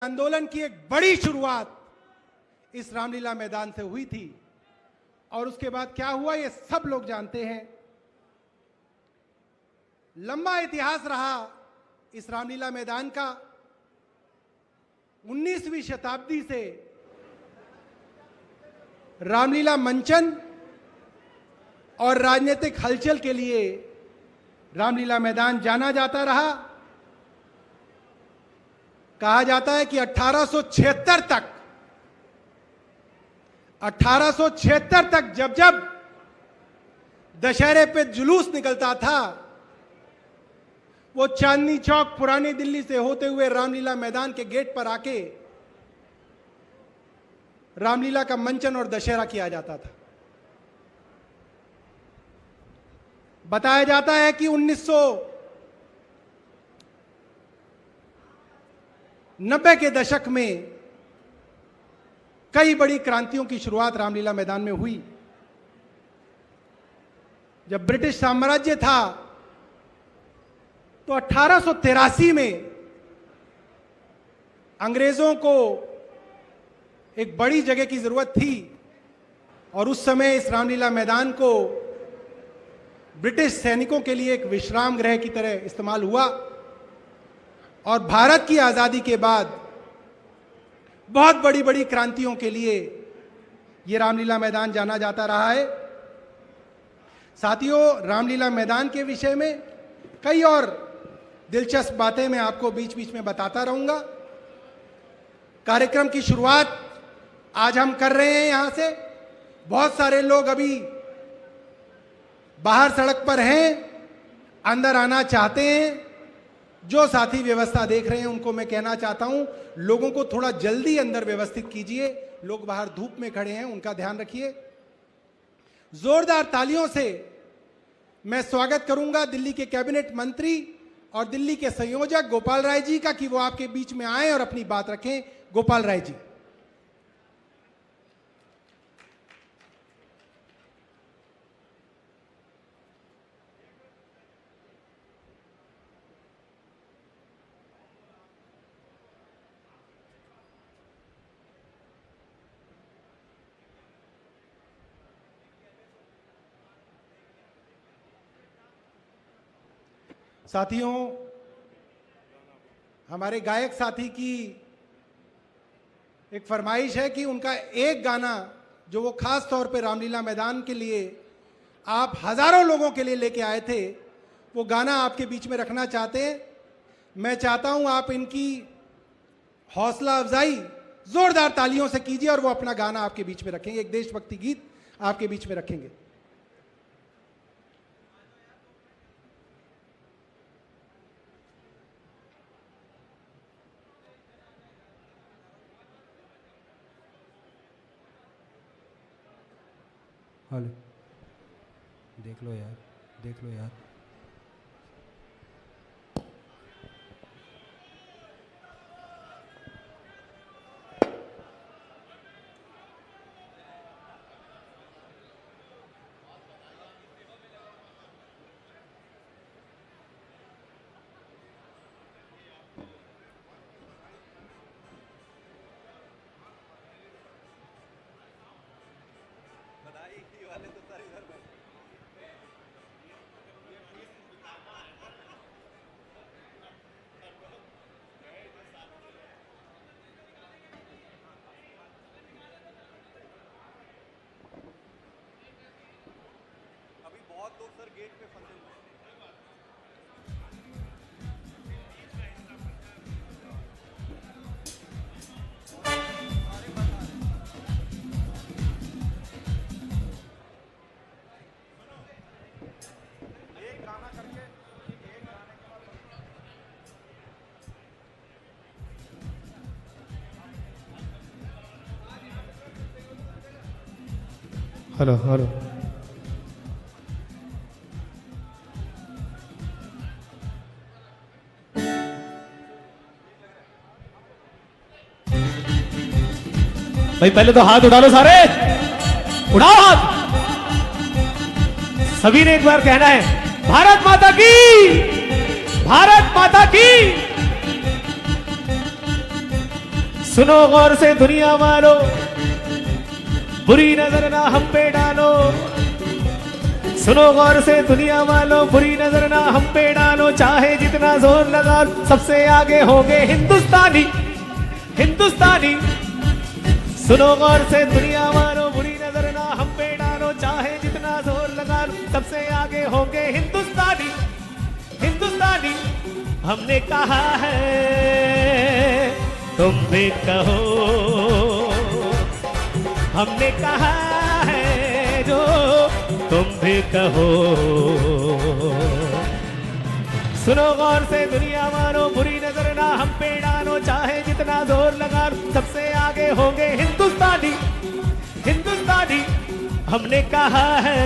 आंदोलन की एक बड़ी शुरुआत इस रामलीला मैदान से हुई थी और उसके बाद क्या हुआ ये सब लोग जानते हैं। लंबा इतिहास रहा इस रामलीला मैदान का। 19वीं शताब्दी से रामलीला मंचन और राजनीतिक हलचल के लिए रामलीला मैदान जाना जाता रहा। कहा जाता है कि 1876 तक जब जब दशहरे पे जुलूस निकलता था वो चांदनी चौक पुरानी दिल्ली से होते हुए रामलीला मैदान के गेट पर आके रामलीला का मंचन और दशहरा किया जाता था। बताया जाता है कि 1990 के दशक में कई बड़ी क्रांतियों की शुरुआत रामलीला मैदान में हुई। जब ब्रिटिश साम्राज्य था तो 1883 में अंग्रेजों को एक बड़ी जगह की जरूरत थी और उस समय इस रामलीला मैदान को ब्रिटिश सैनिकों के लिए एक विश्राम गृह की तरह इस्तेमाल हुआ। और भारत की आजादी के बाद बहुत बड़ी बड़ी क्रांतियों के लिए यह रामलीला मैदान जाना जाता रहा है। साथियों, रामलीला मैदान के विषय में कई और दिलचस्प बातें मैं आपको बीच बीच में बताता रहूंगा। कार्यक्रम की शुरुआत आज हम कर रहे हैं यहां से। बहुत सारे लोग अभी बाहर सड़क पर हैं, अंदर आना चाहते हैं। जो साथी व्यवस्था देख रहे हैं उनको मैं कहना चाहता हूं, लोगों को थोड़ा जल्दी अंदर व्यवस्थित कीजिए। लोग बाहर धूप में खड़े हैं, उनका ध्यान रखिए। जोरदार तालियों से मैं स्वागत करूंगा दिल्ली के कैबिनेट मंत्री और दिल्ली के संयोजक गोपाल राय जी का कि वो आपके बीच में आए और अपनी बात रखें। गोपाल राय जी। साथियों, हमारे गायक साथी की एक फरमाइश है कि उनका एक गाना जो वो खास तौर पे रामलीला मैदान के लिए आप हजारों लोगों के लिए लेके आए थे, वो गाना आपके बीच में रखना चाहते हैं। मैं चाहता हूं आप इनकी हौसला अफजाई जोरदार तालियों से कीजिए और वो अपना गाना आपके बीच में रखेंगे। एक देशभक्ति गीत आपके बीच में रखेंगे। हेलो, देख लो यार, देख लो यार। लोग सर गेट पे फंसे हुए हैं। एक गाना करके एक गाने के बाद हेलो हेलो। भाई पहले तो हाथ उठा लो, सारे उठाओ हाथ। सभी ने एक बार कहना है, भारत माता की, भारत माता की। सुनो गौर से दुनिया वालों, बुरी नजर ना हम पे डालो। सुनो गौर से दुनिया वालों, बुरी नजर ना हम पे डालो। चाहे जितना जोर लगा लो, सबसे आगे होंगे हिंदुस्तानी, हिंदुस्तानी। सुनो गौर से दुनिया वालों, बुरी नजर ना हम पे डालो। चाहे जितना जोर लगा लो, सबसे आगे होंगे हिंदुस्तानी, हिंदुस्तानी। हमने कहा है तुम भी कहो, हमने कहा है जो तुम भी कहो। सुनो गौर से दुनिया वालों, बुरी नजर ना हम पे डालो। चाहे जितना जोर लगा लो, सबसे आगे होंगे हिंदुस्तानी, हिंदुस्तानी। हमने कहा है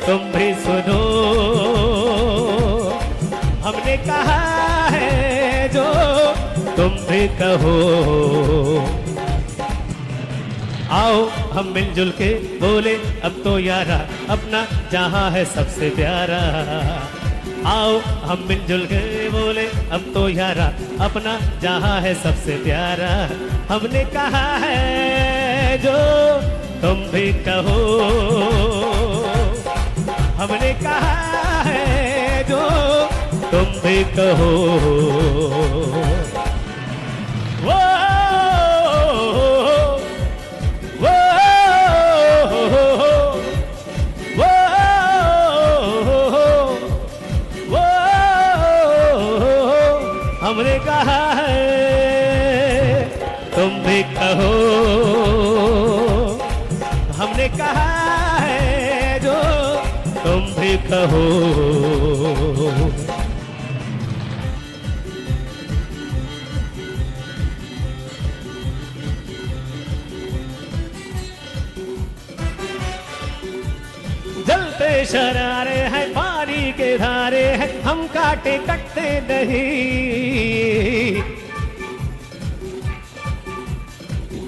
तुम भी सुनो, हमने कहा है जो तुम भी कहो। आओ हम मिलजुल के बोले अब तो यारा, अपना जहां है सबसे प्यारा। आओ हम मिलजुल के बोले अब तो यारा, अपना जहां है सबसे प्यारा। हमने कहा है जो तुम भी कहो, हमने कहा है जो तुम भी कहो। वो हमने कहा है तुम भी कहो, हमने कहा है जो तुम भी कहो। जलते शरारे हैं, पानी के धारे हैं, हम काटे कटते नहीं।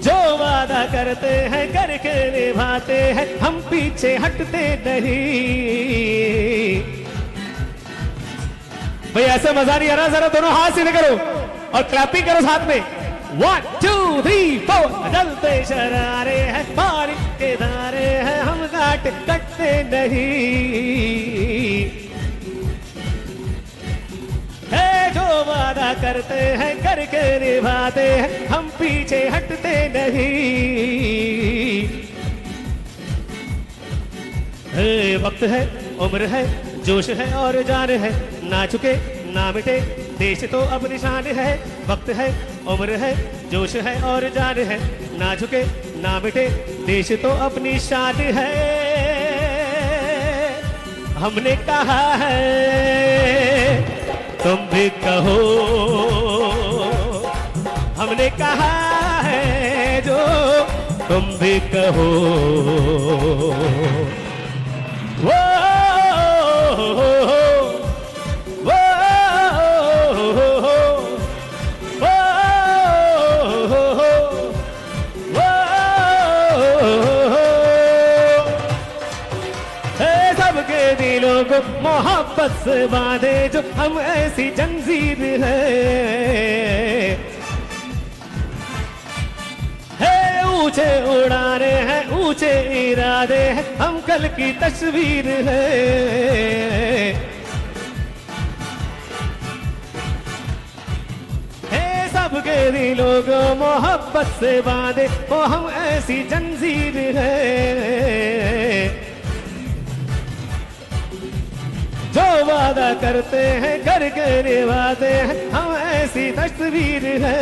जो वादा करते हैं करके निभाते हैं, हम पीछे हटते नहीं। भाई ऐसे मजा नहीं आ रहा, जरा दोनों हाथ सीधे करो और क्लैपिंग करो साथ में। 1 2 3 4। जलते शरारे हैं, पानी के धारे हैं, हम काटे कटते नहीं। है जो वादा करते हैं करके निभाते हैं, हम पीछे हटते नहीं। है वक्त है, उम्र है, जोश है और जान है, ना झुके ना मिटे देश तो अब निशान है। वक्त है, उम्र है, जोश है और जान है, ना झुके ना मिटे देश तो अपनी शान है। हमने कहा है तुम भी कहो, हमने कहा है जो तुम भी कहो। वो दिलों को मोहब्बत से बांधे जो हम ऐसी जंजीर है। ऊंचे उड़ाने हैं, ऊंचे इरादे हैं, हम कल की तस्वीर है। सबके दिलों को मोहब्बत से बांधे वो हम ऐसी जंजीर है। जो वादा करते हैं करके निभाते हैं, हम ऐसी तस्वीर है।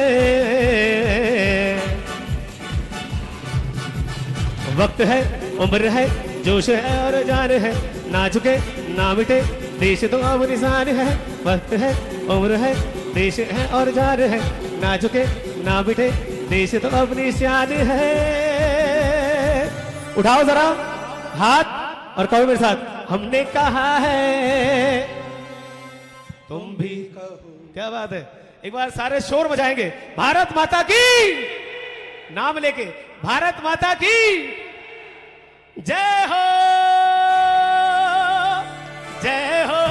वक्त है, उम्र है, जोश है और जान है, ना झुके ना मिटे देश तो अब निशान है। वक्त है, उम्र है, देश है और जान है, ना झुके ना मिटे देश तो अब निशान है। उठाओ जरा हाथ और कहो मेरे साथ, हमने कहा है तुम भी कहो। क्या बात है, एक बार सारे शोर मचाएंगे। भारत माता की नाम लेके, भारत माता की जय हो, जय हो,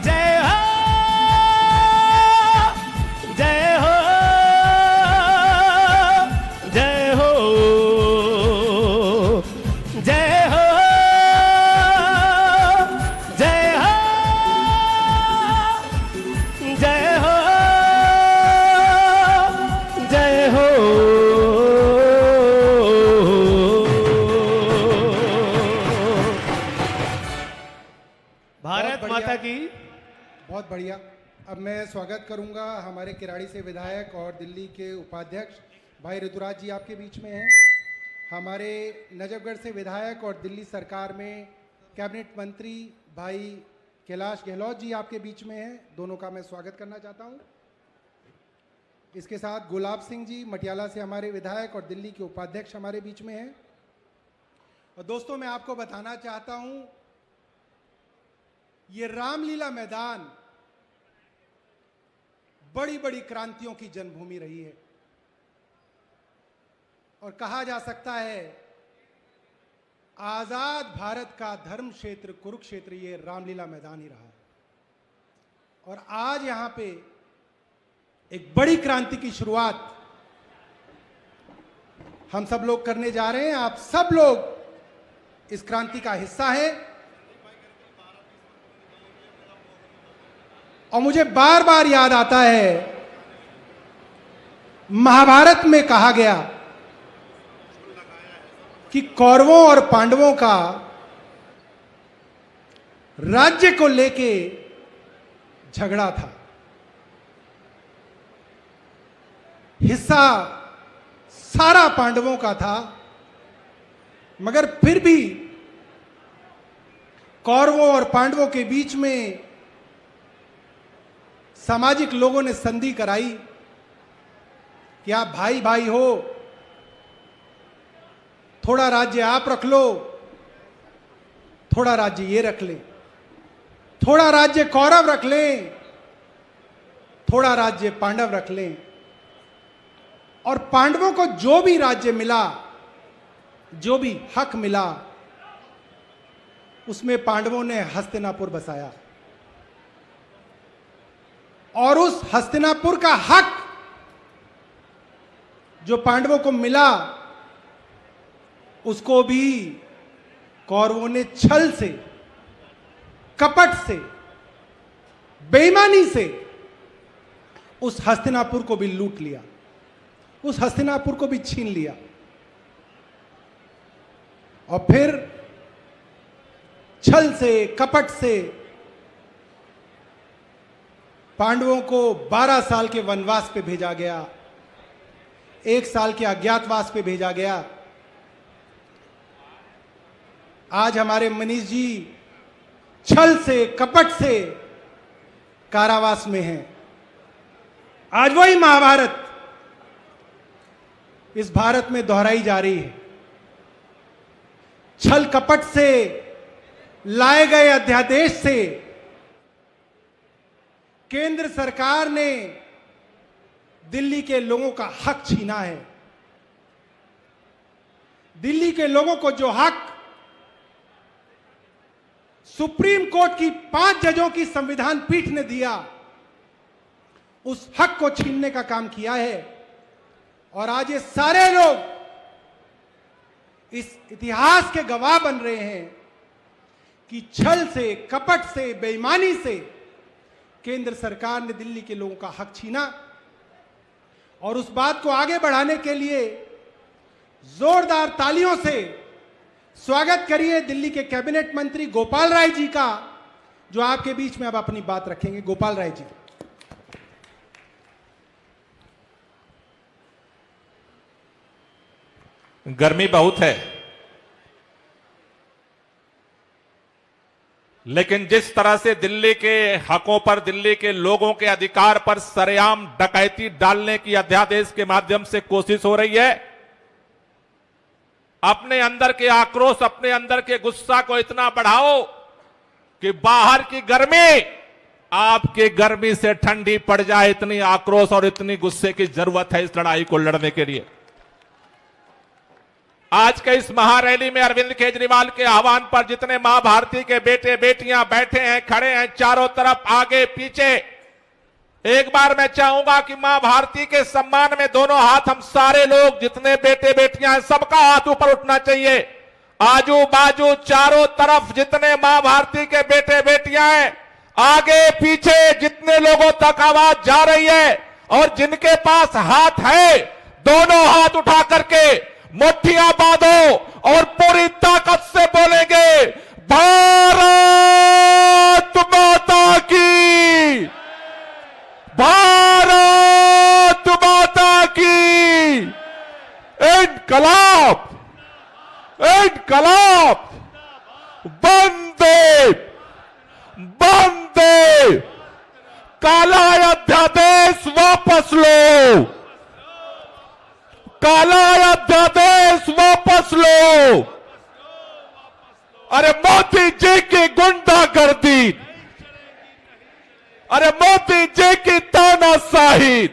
जय हो। बढ़िया। अब मैं स्वागत करूंगा हमारे किराड़ी से विधायक और दिल्ली के उपाध्यक्ष भाई ऋतुराज जी आपके बीच में हैं। हमारे नजफगढ़ से विधायक और दिल्ली सरकार में कैबिनेट मंत्री भाई कैलाश गहलोत जी आपके बीच में हैं। दोनों का मैं स्वागत करना चाहता हूं। इसके साथ गुलाब सिंह जी मटियाला से हमारे विधायक और दिल्ली के उपाध्यक्ष हमारे बीच में हैं। और दोस्तों, मैं आपको बताना चाहता हूं, ये रामलीला मैदान बड़ी बड़ी क्रांतियों की जन्मभूमि रही है और कहा जा सकता है आजाद भारत का धर्म क्षेत्र कुरुक्षेत्र ये रामलीला मैदान ही रहा। और आज यहां पे एक बड़ी क्रांति की शुरुआत हम सब लोग करने जा रहे हैं। आप सब लोग इस क्रांति का हिस्सा हैं। और मुझे बार बार याद आता है, महाभारत में कहा गया कि कौरवों और पांडवों का राज्य को लेके झगड़ा था। हिस्सा सारा पांडवों का था, मगर फिर भी कौरवों और पांडवों के बीच में सामाजिक लोगों ने संधि कराई कि आप भाई भाई हो, थोड़ा राज्य आप रख लो, थोड़ा राज्य ये रख ले, थोड़ा राज्य कौरव रख लें, थोड़ा राज्य पांडव रख लें। और पांडवों को जो भी राज्य मिला, जो भी हक मिला, उसमें पांडवों ने हस्तिनापुर बसाया। और उस हस्तिनापुर का हक जो पांडवों को मिला, उसको भी कौरवों ने छल से, कपट से, बेईमानी से उस हस्तिनापुर को भी लूट लिया, उस हस्तिनापुर को भी छीन लिया। और फिर छल से, कपट से पांडवों को 12 साल के वनवास पे भेजा गया, 1 साल के अज्ञातवास पे भेजा गया। आज हमारे मनीष जी छल से, कपट से कारावास में हैं। आज वही महाभारत इस भारत में दोहराई जा रही है। छल कपट से लाए गए अध्यादेश से केंद्र सरकार ने दिल्ली के लोगों का हक छीना है। दिल्ली के लोगों को जो हक सुप्रीम कोर्ट की 5 जजों की संविधान पीठ ने दिया, उस हक को छीनने का काम किया है। और आज ये सारे लोग इस इतिहास के गवाह बन रहे हैं कि छल से, कपट से, बेईमानी से केंद्र सरकार ने दिल्ली के लोगों का हक छीना। और उस बात को आगे बढ़ाने के लिए जोरदार तालियों से स्वागत करिए दिल्ली के कैबिनेट मंत्री गोपाल राय जी का, जो आपके बीच में अब अपनी बात रखेंगे। गोपाल राय जी। गर्मी बहुत है, लेकिन जिस तरह से दिल्ली के हकों पर, दिल्ली के लोगों के अधिकार पर सरेआम डकैती डालने की अध्यादेश के माध्यम से कोशिश हो रही है, अपने अंदर के आक्रोश, अपने अंदर के गुस्सा को इतना बढ़ाओ कि बाहर की गर्मी आपके गर्मी से ठंडी पड़ जाए। इतनी आक्रोश और इतनी गुस्से की जरूरत है इस लड़ाई को लड़ने के लिए। आज के इस महारैली में अरविंद केजरीवाल के आह्वान पर जितने मां भारती के बेटे बेटियां बैठे हैं, खड़े हैं, चारों तरफ, आगे पीछे, एक बार मैं चाहूंगा कि मां भारती के सम्मान में दोनों हाथ, हम सारे लोग जितने बेटे बेटियां हैं, सबका हाथ ऊपर उठना चाहिए। आजू बाजू चारों तरफ जितने मां भारती के बेटे बेटियां हैं, आगे पीछे जितने लोगों तक आवाज जा रही है और जिनके पास हाथ है, दोनों हाथ उठा करके मुट्ठियां बांधो और पूरी ताकत से बोलेंगे, भारत माता की, भारत माता की। इनकलाब, इनकलाब, वंदे, वंदे। काला अध्यादेश वापस लो, काला अध्यादेश वापस लो। अरे मोदी जी की गुंडागर्दी, अरे मोदी जी की तानाशाही,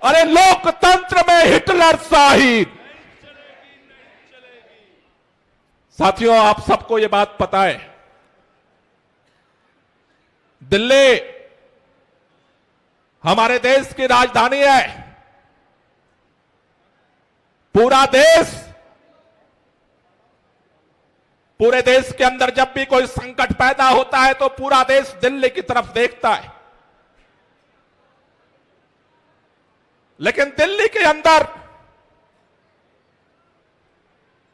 अरे लोकतंत्र में हिटलर शाही। साथियों, आप सबको यह बात पता है, दिल्ली हमारे देश की राजधानी है। पूरा देश, पूरे देश के अंदर जब भी कोई संकट पैदा होता है तो पूरा देश दिल्ली की तरफ देखता है। लेकिन दिल्ली के अंदर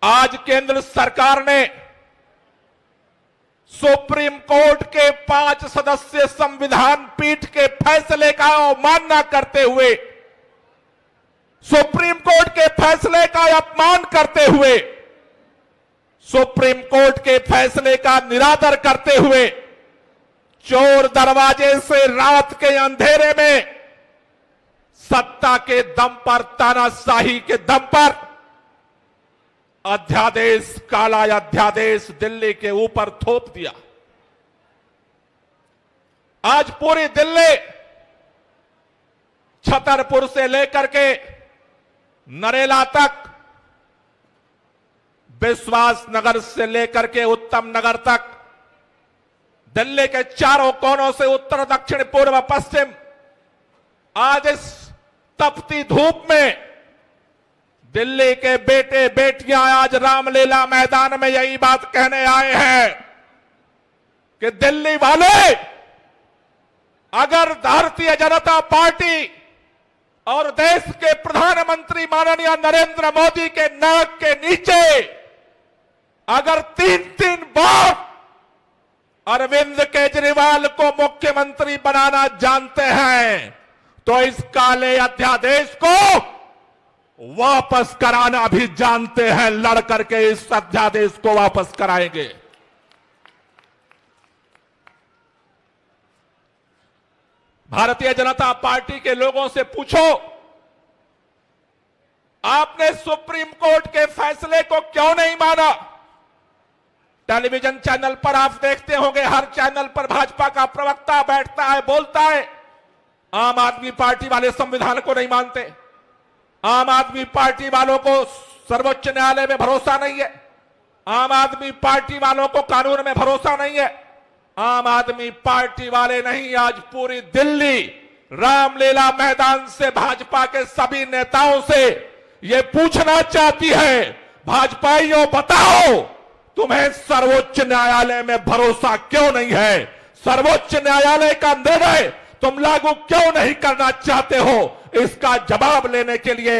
आज केंद्र सरकार ने सुप्रीम कोर्ट के 5 सदस्यीय संविधान पीठ के फैसले का अवमानना करते हुए, सुप्रीम कोर्ट के फैसले का अपमान करते हुए, सुप्रीम कोर्ट के फैसले का निरादर करते हुए, चोर दरवाजे से रात के अंधेरे में सत्ता के दम पर, तानाशाही के दम पर अध्यादेश, काला अध्यादेश दिल्ली के ऊपर थोप दिया। आज पूरी दिल्ली छतरपुर से लेकर के नरेला तक, विश्वास नगर से लेकर के उत्तम नगर तक, दिल्ली के चारों कोनों से उत्तर, दक्षिण, पूर्व, पश्चिम, आज इस तपती धूप में दिल्ली के बेटे बेटियां आज रामलीला मैदान में यही बात कहने आए हैं कि दिल्ली वाले, अगर भारतीय जनता पार्टी और देश के प्रधानमंत्री माननीय नरेंद्र मोदी के नाक के नीचे अगर 3-3 बार अरविंद केजरीवाल को मुख्यमंत्री बनाना जानते हैं तो इस काले अध्यादेश को वापस कराना भी जानते हैं। लड़ करके इस अध्यादेश को वापस कराएंगे। भारतीय जनता पार्टी के लोगों से पूछो, आपने सुप्रीम कोर्ट के फैसले को क्यों नहीं माना? टेलीविजन चैनल पर आप देखते होंगे, हर चैनल पर भाजपा का प्रवक्ता बैठता है, बोलता है आम आदमी पार्टी वाले संविधान को नहीं मानते, आम आदमी पार्टी वालों को सर्वोच्च न्यायालय में भरोसा नहीं है, आम आदमी पार्टी वालों को कानून में भरोसा नहीं है। आम आदमी पार्टी वाले नहीं, आज पूरी दिल्ली रामलीला मैदान से भाजपा के सभी नेताओं से यह पूछना चाहती है, भाजपाइयों बताओ तुम्हें सर्वोच्च न्यायालय में भरोसा क्यों नहीं है? सर्वोच्च न्यायालय का निर्णय तुम लागू क्यों नहीं करना चाहते हो? इसका जवाब लेने के लिए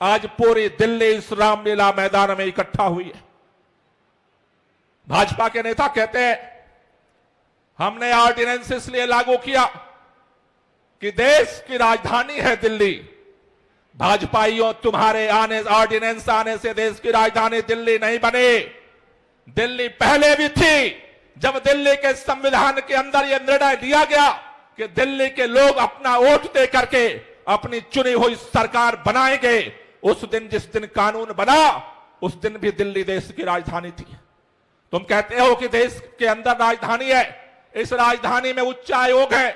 आज पूरी दिल्ली इस रामलीला मैदान में इकट्ठा हुई है। भाजपा के नेता कहते हैं हमने ऑर्डिनेंस इसलिए लागू किया कि देश की राजधानी है दिल्ली। भाजपाइयों, तुम्हारे ऑर्डिनेंस आने से देश की राजधानी दिल्ली नहीं बने। दिल्ली पहले भी थी, जब दिल्ली के संविधान के अंदर यह निर्णय लिया गया कि दिल्ली के लोग अपना वोट दे करके अपनी चुनी हुई सरकार बनाएंगे। उस दिन, जिस दिन कानून बना, उस दिन भी दिल्ली देश की राजधानी थी। तुम कहते हो कि देश के अंदर राजधानी है, इस राजधानी में उच्च आयोग है,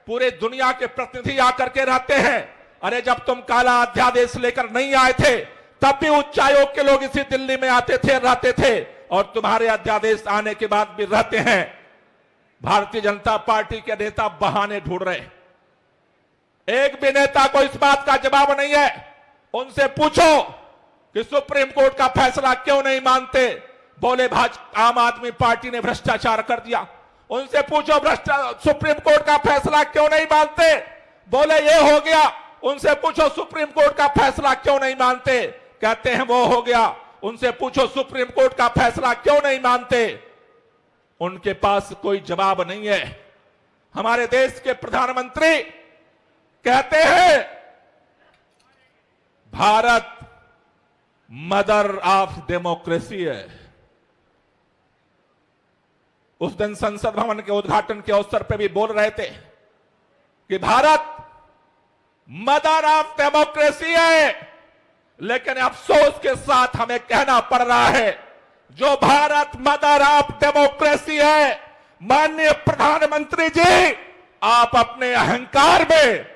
पूरे दुनिया के प्रतिनिधि आकर के रहते हैं। अरे जब तुम काला अध्यादेश लेकर नहीं आए थे तब भी उच्च आयोग के लोग इसी दिल्ली में आते थे, रहते थे, और तुम्हारे अध्यादेश आने के बाद भी रहते हैं। भारतीय जनता पार्टी के नेता बहाने ढूंढ रहे हैं। एक भी नेता को इस बात का जवाब नहीं है। उनसे पूछो कि सुप्रीम कोर्ट का फैसला क्यों नहीं मानते? बोले आम आदमी पार्टी ने भ्रष्टाचार कर दिया। उनसे पूछो सुप्रीम कोर्ट का फैसला क्यों नहीं मानते? बोले ये हो गया। उनसे पूछो सुप्रीम कोर्ट का फैसला क्यों नहीं मानते? कहते हैं वो हो गया। उनसे पूछो सुप्रीम कोर्ट का फैसला क्यों नहीं मानते, उनके पास कोई जवाब नहीं है। हमारे देश के प्रधानमंत्री कहते हैं भारत मदर ऑफ डेमोक्रेसी है। उस दिन संसद भवन के उद्घाटन के अवसर पर भी बोल रहे थे कि भारत मदर ऑफ डेमोक्रेसी है, लेकिन अफसोस के साथ हमें कहना पड़ रहा है जो भारत मदर ऑफ डेमोक्रेसी है, माननीय प्रधानमंत्री जी, आप अपने अहंकार में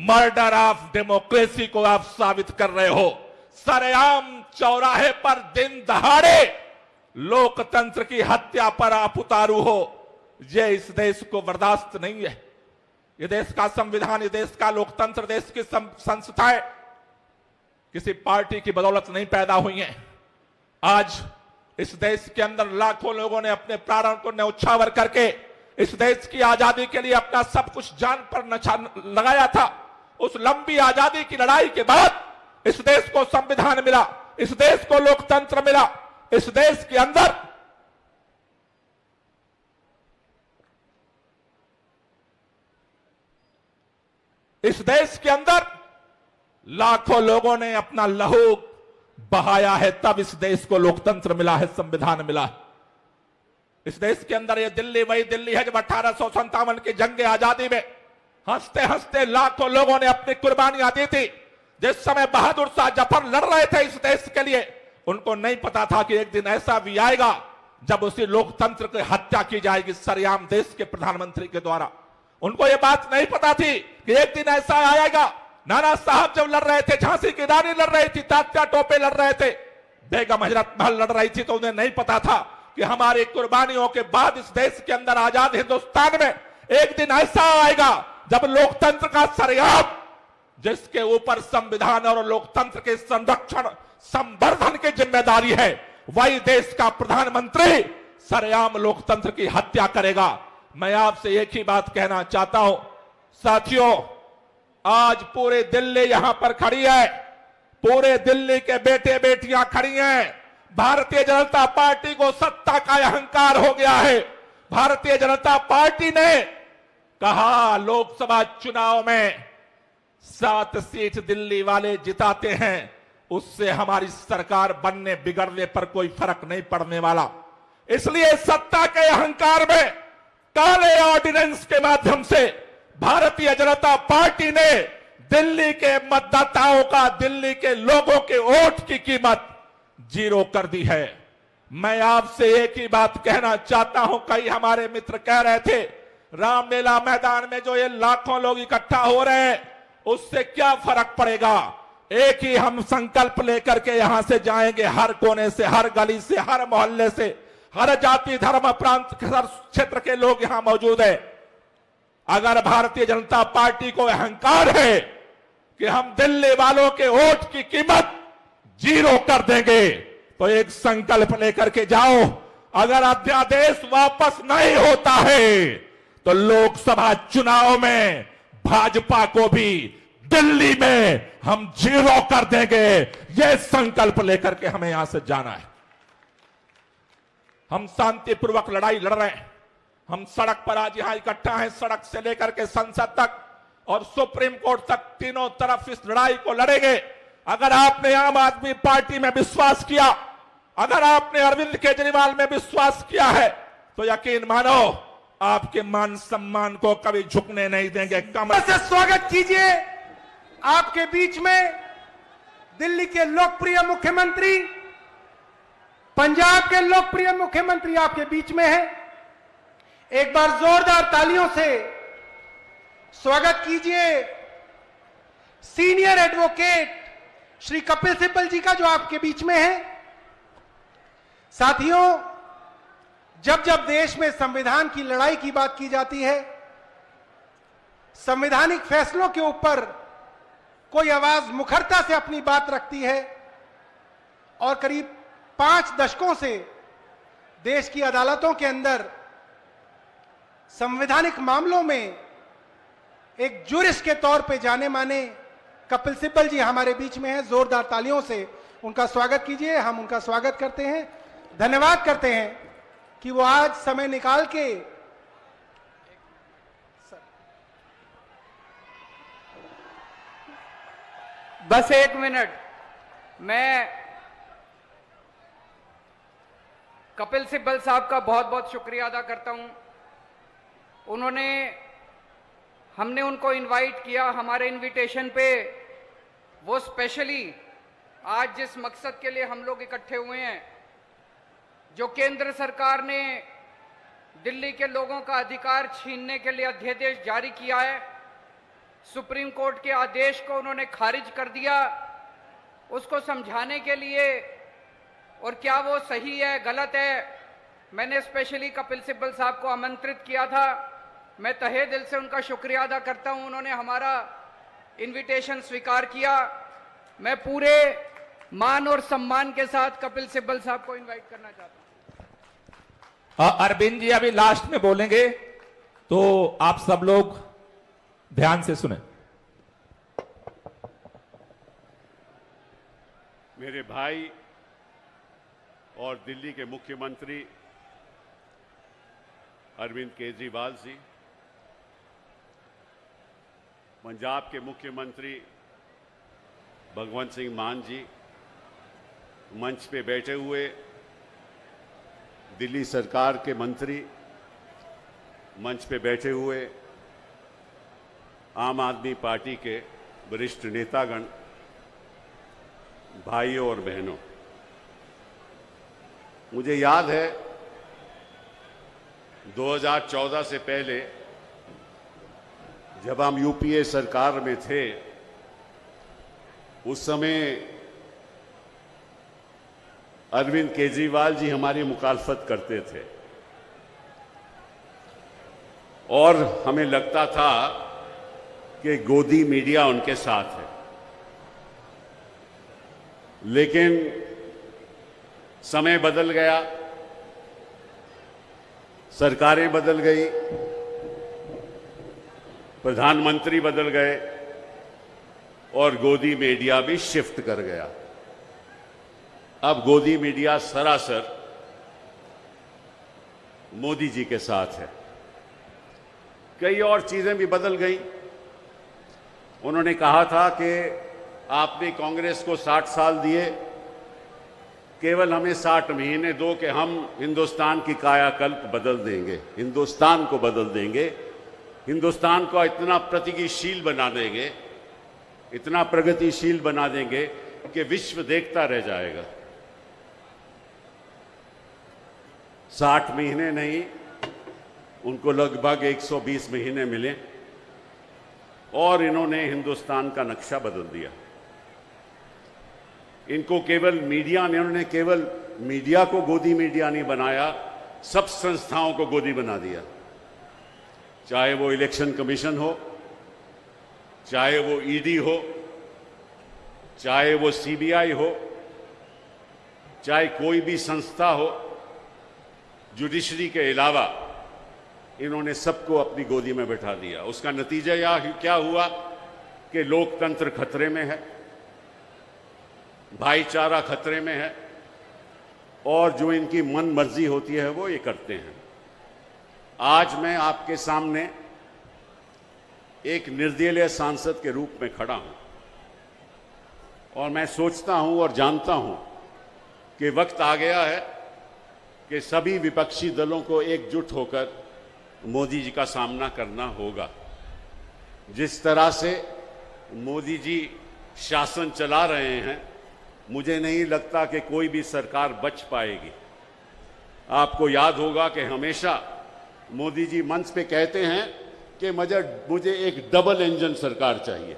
मर्डर ऑफ डेमोक्रेसी को आप साबित कर रहे हो। सरेआम चौराहे पर दिन दहाड़े लोकतंत्र की हत्या पर आप उतारू हो। ये इस देश को बर्दाश्त नहीं है। ये देश का संविधान, ये देश का लोकतंत्र, देश की संस्थाएं किसी पार्टी की बदौलत नहीं पैदा हुई हैं। आज इस देश के अंदर लाखों लोगों ने अपने प्राणों को न्यौछावर करके इस देश की आजादी के लिए अपना सब कुछ जान पर लगाया था। उस लंबी आजादी की लड़ाई के बाद इस देश को संविधान मिला, इस देश को लोकतंत्र मिला। इस देश के अंदर लाखों लोगों ने अपना लहू बहाया है, तब इस देश को लोकतंत्र मिला है, संविधान मिला है। इस देश के अंदर ये दिल्ली वही दिल्ली है जब 1857 की जंग आजादी में हंसते हंसते लाखों लोगों ने अपनी कुर्बानियां दी थी। जिस समय बहादुर शाह जफर लड़ रहे थे इस देश के लिए, उनको नहीं पता था कि एक दिन ऐसा भी आएगा जब उसी लोकतंत्र की हत्या की जाएगी सरेआम देश के प्रधानमंत्री के द्वारा। उनको यह बात नहीं पता थी कि एक दिन ऐसा आएगा। नाना साहब जब लड़ रहे थे, झांसी की रानी लड़ रही थी, तात्या टोपे लड़ रहे थे, बेगम हजरत महल लड़ रही थी, तो उन्हें नहीं पता था कि हमारी कुर्बानियों के बाद इस देश के अंदर आजाद हिंदुस्तान में एक दिन ऐसा आएगा जब लोकतंत्र का सरेआम, जिसके ऊपर संविधान और लोकतंत्र के संरक्षण संवर्धन की जिम्मेदारी है, वही देश का प्रधानमंत्री सरेआम लोकतंत्र की हत्या करेगा। मैं आपसे एक ही बात कहना चाहता हूं साथियों, आज पूरे दिल्ली यहां पर खड़ी है, पूरे दिल्ली के बेटे बेटियां खड़ी हैं। भारतीय जनता पार्टी को सत्ता का अहंकार हो गया है। भारतीय जनता पार्टी ने कहा लोकसभा चुनाव में 7 सीट दिल्ली वाले जिताते हैं, उससे हमारी सरकार बनने बिगड़ने पर कोई फर्क नहीं पड़ने वाला। इसलिए सत्ता के अहंकार में काले ऑर्डिनेंस के माध्यम से भारतीय जनता पार्टी ने दिल्ली के मतदाताओं का, दिल्ली के लोगों के वोट की कीमत 0 कर दी है। मैं आपसे एक ही बात कहना चाहता हूं, कई हमारे मित्र कह रहे थे रामलीला मैदान में जो ये लाखों लोग इकट्ठा हो रहे हैं उससे क्या फर्क पड़ेगा। एक ही हम संकल्प लेकर के यहां से जाएंगे, हर कोने से, हर गली से, हर मोहल्ले से, हर जाति धर्म प्रांत क्षेत्र के लोग यहां मौजूद है। अगर भारतीय जनता पार्टी को अहंकार है कि हम दिल्ली वालों के वोट की कीमत 0 कर देंगे, तो एक संकल्प लेकर के जाओ। अगर अध्यादेश वापस नहीं होता है तो लोकसभा चुनाव में भाजपा को भी दिल्ली में हम 0 कर देंगे। यह संकल्प लेकर के हमें यहां से जाना है। हम शांतिपूर्वक लड़ाई लड़ रहे हैं। हम सड़क पर आज यहां इकट्ठा हैं, सड़क से लेकर के संसद तक और सुप्रीम कोर्ट तक, तीनों तरफ इस लड़ाई को लड़ेंगे। अगर आपने आम आदमी पार्टी में विश्वास किया, अगर आपने अरविंद केजरीवाल में विश्वास किया है, तो यकीन मानो आपके मान सम्मान को कभी झुकने नहीं देंगे। कमर से स्वागत कीजिए आपके बीच में दिल्ली के लोकप्रिय मुख्यमंत्री, पंजाब के लोकप्रिय मुख्यमंत्री आपके बीच में है। एक बार जोरदार तालियों से स्वागत कीजिए सीनियर एडवोकेट श्री कपिल सिब्बल जी का, जो आपके बीच में है। साथियों, जब जब देश में संविधान की लड़ाई की बात की जाती है, संवैधानिक फैसलों के ऊपर कोई आवाज मुखरता से अपनी बात रखती है, और करीब 5 दशकों से देश की अदालतों के अंदर संवैधानिक मामलों में एक जुरिस्ट के तौर पे जाने माने कपिल सिब्बल जी हमारे बीच में हैं। जोरदार तालियों से उनका स्वागत कीजिए। हम उनका स्वागत करते हैं, धन्यवाद करते हैं कि वो आज समय निकाल के बस 1 मिनट, मैं कपिल सिब्बल साहब का बहुत बहुत शुक्रिया अदा करता हूं। हमने उनको इनवाइट किया, हमारे इनविटेशन पे वो स्पेशली आज जिस मकसद के लिए हम लोग इकट्ठे हुए हैं, जो केंद्र सरकार ने दिल्ली के लोगों का अधिकार छीनने के लिए अध्यादेश जारी किया है, सुप्रीम कोर्ट के आदेश को उन्होंने खारिज कर दिया, उसको समझाने के लिए और क्या वो सही है गलत है, मैंने स्पेशली कपिल सिब्बल साहब को आमंत्रित किया था। मैं तहे दिल से उनका शुक्रिया अदा करता हूं, उन्होंने हमारा इनविटेशन स्वीकार किया। मैं पूरे मान और सम्मान के साथ कपिल सिब्बल साहब को इनवाइट करना चाहता हूं। अरविंद जी अभी लास्ट में बोलेंगे, तो आप सब लोग ध्यान से सुने। मेरे भाई और दिल्ली के मुख्यमंत्री अरविंद केजरीवाल जी, पंजाब के मुख्यमंत्री भगवंत सिंह मान जी, मंच पे बैठे हुए दिल्ली सरकार के मंत्री, मंच पे बैठे हुए आम आदमी पार्टी के वरिष्ठ नेतागण, भाइयों और बहनों, मुझे याद है 2014 से पहले जब हम यूपीए सरकार में थे, उस समय अरविंद केजरीवाल जी हमारी मुखालफत करते थे और हमें लगता था कि गोदी मीडिया उनके साथ है। लेकिन समय बदल गया, सरकारें बदल गई, प्रधानमंत्री बदल गए और गोदी मीडिया भी शिफ्ट कर गया। अब गोदी मीडिया सरासर मोदी जी के साथ है। कई और चीजें भी बदल गई। उन्होंने कहा था कि आपने कांग्रेस को 60 साल दिए, केवल हमें 60 महीने दो कि हम हिंदुस्तान की कायाकल्प बदल देंगे, हिंदुस्तान को बदल देंगे, हिंदुस्तान को इतना प्रगतिशील बना देंगे, इतना प्रगतिशील बना देंगे कि विश्व देखता रह जाएगा। 60 महीने नहीं, उनको लगभग 120 महीने मिले और इन्होंने हिंदुस्तान का नक्शा बदल दिया। इनको केवल मीडिया ने, उन्होंने केवल मीडिया को गोदी मीडिया नहीं बनाया, सब संस्थाओं को गोदी बना दिया। चाहे वो इलेक्शन कमीशन हो, चाहे वो ईडी हो, चाहे वो सीबीआई हो, चाहे कोई भी संस्था हो, जुडिशरी के अलावा इन्होंने सबको अपनी गोदी में बैठा दिया। उसका नतीजा यह क्या हुआ कि लोकतंत्र खतरे में है, भाईचारा खतरे में है और जो इनकी मन मर्जी होती है वो ये करते हैं। आज मैं आपके सामने एक निर्दलीय सांसद के रूप में खड़ा हूं और मैं सोचता हूं और जानता हूं कि वक्त आ गया है कि सभी विपक्षी दलों को एकजुट होकर मोदी जी का सामना करना होगा। जिस तरह से मोदी जी शासन चला रहे हैं, मुझे नहीं लगता कि कोई भी सरकार बच पाएगी। आपको याद होगा कि हमेशा मोदी जी मंच पे कहते हैं कि मुझे एक डबल इंजन सरकार चाहिए।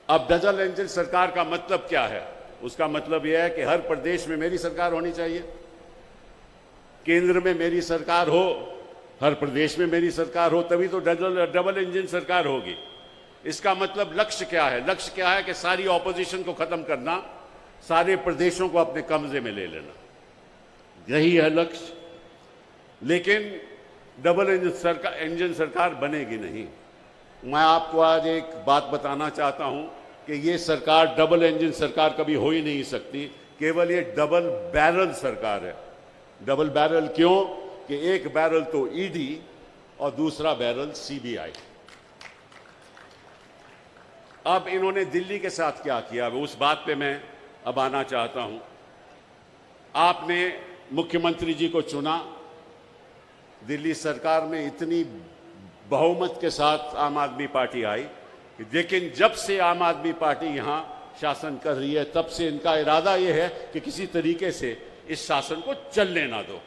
अब डबल इंजन सरकार का मतलब क्या है? उसका मतलब यह है कि हर प्रदेश में मेरी सरकार होनी चाहिए, केंद्र में मेरी सरकार हो, हर प्रदेश में मेरी सरकार हो, तभी तो डबल इंजन सरकार होगी। इसका मतलब लक्ष्य क्या है? लक्ष्य क्या है कि सारी ऑपोजिशन को खत्म करना, सारे प्रदेशों को अपने कब्जे में ले लेना, यही है लक्ष्य। लेकिन डबल इंजन सरकार बनेगी नहीं। मैं आपको आज एक बात बताना चाहता हूं कि ये सरकार डबल इंजन सरकार कभी हो ही नहीं सकती, केवल ये डबल बैरल सरकार है। डबल बैरल क्यों? कि एक बैरल तो ईडी और दूसरा बैरल सीबीआई। अब इन्होंने दिल्ली के साथ क्या किया, उस बात पे मैं अब आना चाहता हूं। आपने मुख्यमंत्री जी को चुना, दिल्ली सरकार में इतनी बहुमत के साथ आम आदमी पार्टी आई, लेकिन जब से आम आदमी पार्टी यहां शासन कर रही है तब से इनका इरादा यह है कि किसी तरीके से इस शासन को चलने ना दो।